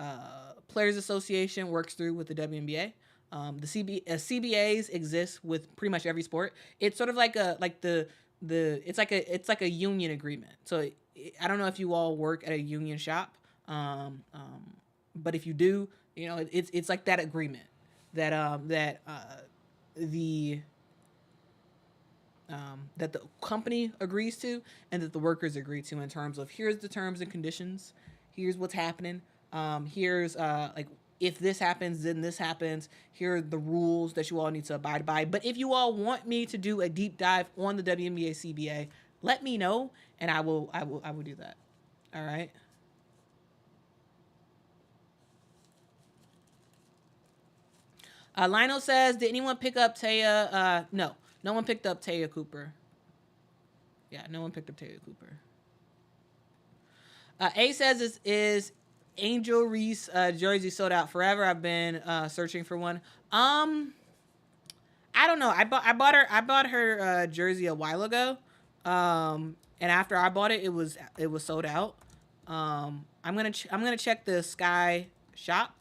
Players Association works through with the WNBA. CBAs exist with pretty much every sport. It's sort of like it's like a union agreement. So I don't know if you all work at a union shop, but if you do, you know, it's like that agreement the that the company agrees to and that the workers agree to, in terms of, here's the terms and conditions, here's what's happening, here's like, if this happens, then this happens, here are the rules that you all need to abide by. But if you all want me to do a deep dive on the WNBA CBA, let me know, and I will do that. All right. Lionel says, did anyone pick up Taya? No, no one picked up Taya Cooper. Yeah, no one picked up Taya Cooper. A says, is Angel Reese jersey sold out forever? I've been searching for one. I don't know. I bought her jersey a while ago. And after I bought it, it was sold out. I'm gonna check the Sky shop.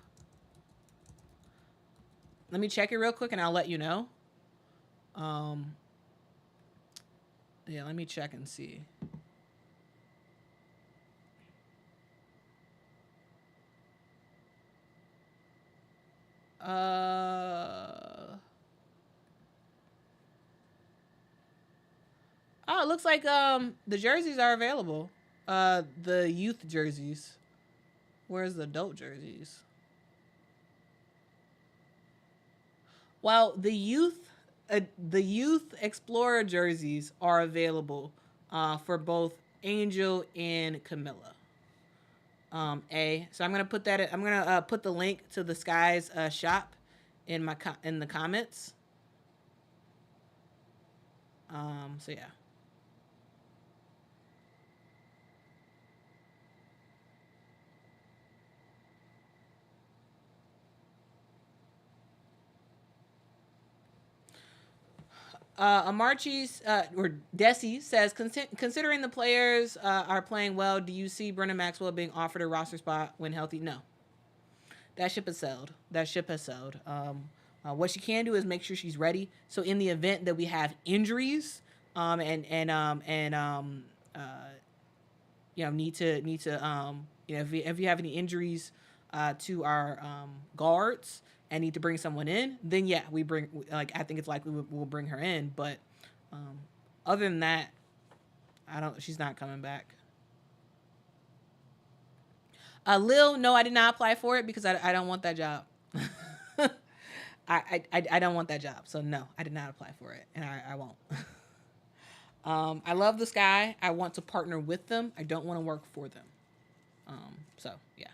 Let me check it real quick, and I'll let you know. Yeah, let me check and see. Oh, it looks like the jerseys are available. The youth jerseys. Where's the adult jerseys? Well, the youth Explorer jerseys are available for both Angel and Camilla. So I'm gonna put that. I'm gonna put the link to the Skies shop in the comments. So yeah. Amarchi's or Desi says, considering the players are playing well, do you see Brenna Maxwell being offered a roster spot when healthy? No. That ship has sailed. What she can do is make sure she's ready. So in the event that we have injuries, need to if you have any injuries to our guards and need to bring someone in, then yeah, we bring, like, I think it's likely we'll bring her in. But other than that, she's not coming back. Lil, no, I did not apply for it because I don't want that job. I don't want that job. So no, I did not apply for it, and I won't. I love the Sky. I want to partner with them. I don't want to work for them. So yeah.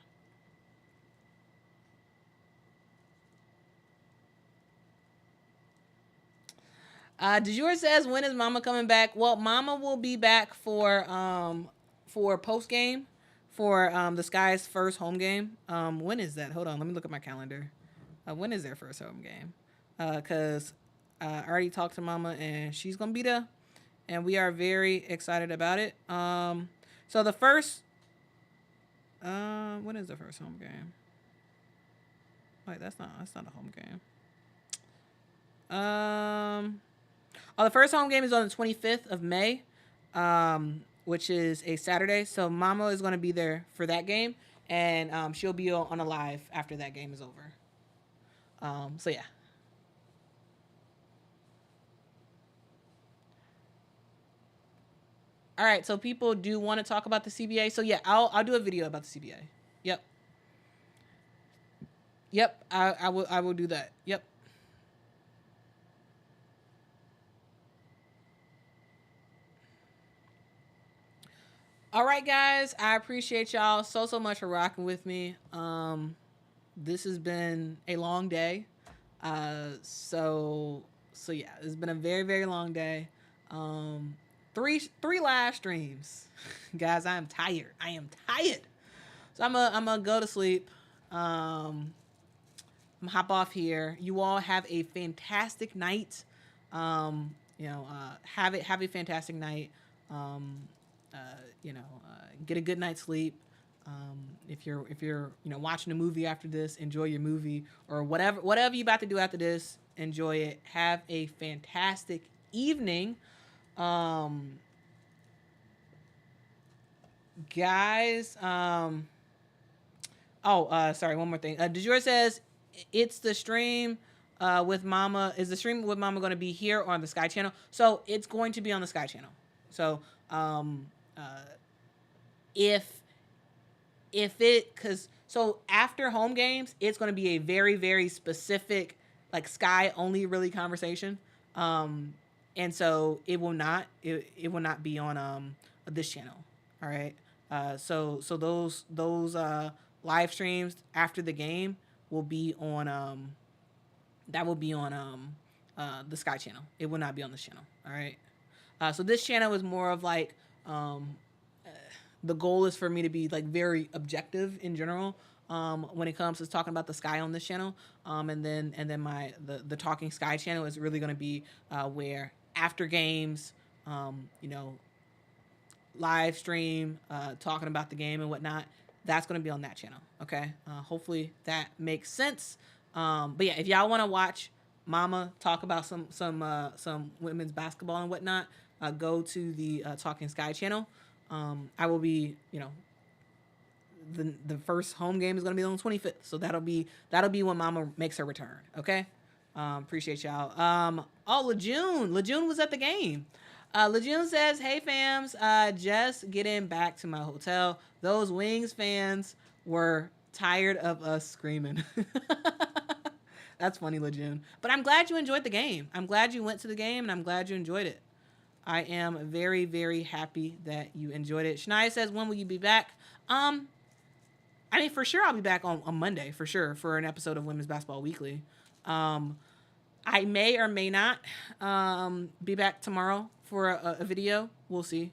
DeJour says, when is Mama coming back? Well, Mama will be back for post game for the Sky's first home game. When is that? Hold on, let me look at my calendar. When is their first home game? Because I already talked to Mama and she's gonna be there, and we are very excited about it. So the first, when is the first home game? Wait, that's not a home game. The first home game is on the 25th of May, which is a Saturday. So Mama is going to be there for that game, and she'll be on a live after that game is over. So yeah. All right, so people do want to talk about the CBA. So yeah, I'll do a video about the CBA. Yep, I will do that. Yep. All right, guys, I appreciate y'all so much for rocking with me. This has been a long day. So yeah, it's been a very, very long day. Three live streams. Guys, I am tired. So I'm gonna go to sleep. I'm gonna hop off here. You all have a fantastic night. Have a fantastic night. Get a good night's sleep. If you're watching a movie after this, enjoy your movie, or whatever you're about to do after this, enjoy it. Have a fantastic evening. Guys, sorry, one more thing. DeJour says, it's the stream with Mama. Is the stream with Mama going to be here or on the Sky Channel? So it's going to be on the Sky Channel. So so after home games, it's going to be a very, very specific, like, Sky only really conversation. and so it will not be on this channel. All right. So those live streams after the game will be on that will be on the Sky channel. It will not be on this channel. All right. So this channel is more of like the goal is for me to be like very objective in general when it comes to talking about the Sky on this channel. And then the Talking Sky channel is really going to be where after games, you know, live stream, talking about the game and whatnot. That's going to be on that channel. Okay. Hopefully that makes sense. But yeah, if y'all want to watch Mama talk about some women's basketball and whatnot, go to the Talking Sky channel. I will be, you know, the first home game is going to be on the 25th, so that'll be when Mama makes her return. Okay. Appreciate y'all. Lejeune was at the game. Lejeune says, "Hey fams, just getting back to my hotel. Those Wings fans were tired of us screaming." That's funny, Lejeune. But I'm glad you enjoyed the game. I'm glad you went to the game, and I'm glad you enjoyed it. I am very, very happy that you enjoyed it. Shania says, "When will you be back?" I mean, for sure, I'll be back on Monday, for sure, for an episode of Women's Basketball Weekly. I may or may not be back tomorrow for a video. We'll see.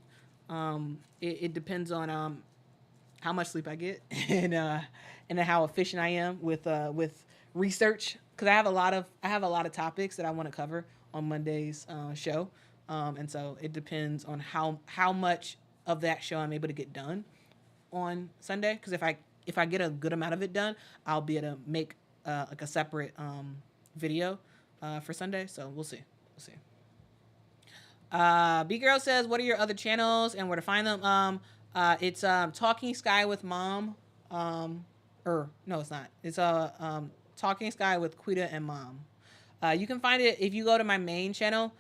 It depends on how much sleep I get and how efficient I am with research, because I have a lot of topics that I want to cover on Monday's show, and so it depends on how much of that show I'm able to get done on Sunday. Because if I get a good amount of it done, I'll be able to make like a separate video for Sunday. So we'll see. B Girl says, "What are your other channels and where to find them?" It's Talking Sky with Mom. No, it's not. It's Talking Sky with Quita and Mom. You can find it if you go to my main channel.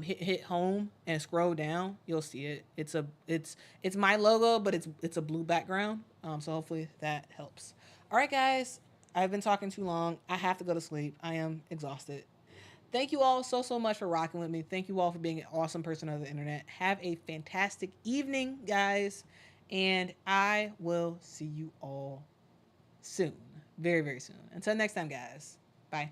Hit home and scroll down. You'll see it. It's my logo, but it's a blue background. So hopefully that helps. All right, guys. I've been talking too long. I have to go to sleep. I am exhausted. Thank you all so much for rocking with me. Thank you all for being an awesome person on the internet. Have a fantastic evening, guys. And I will see you all soon. Very, very soon. Until next time, guys. Bye.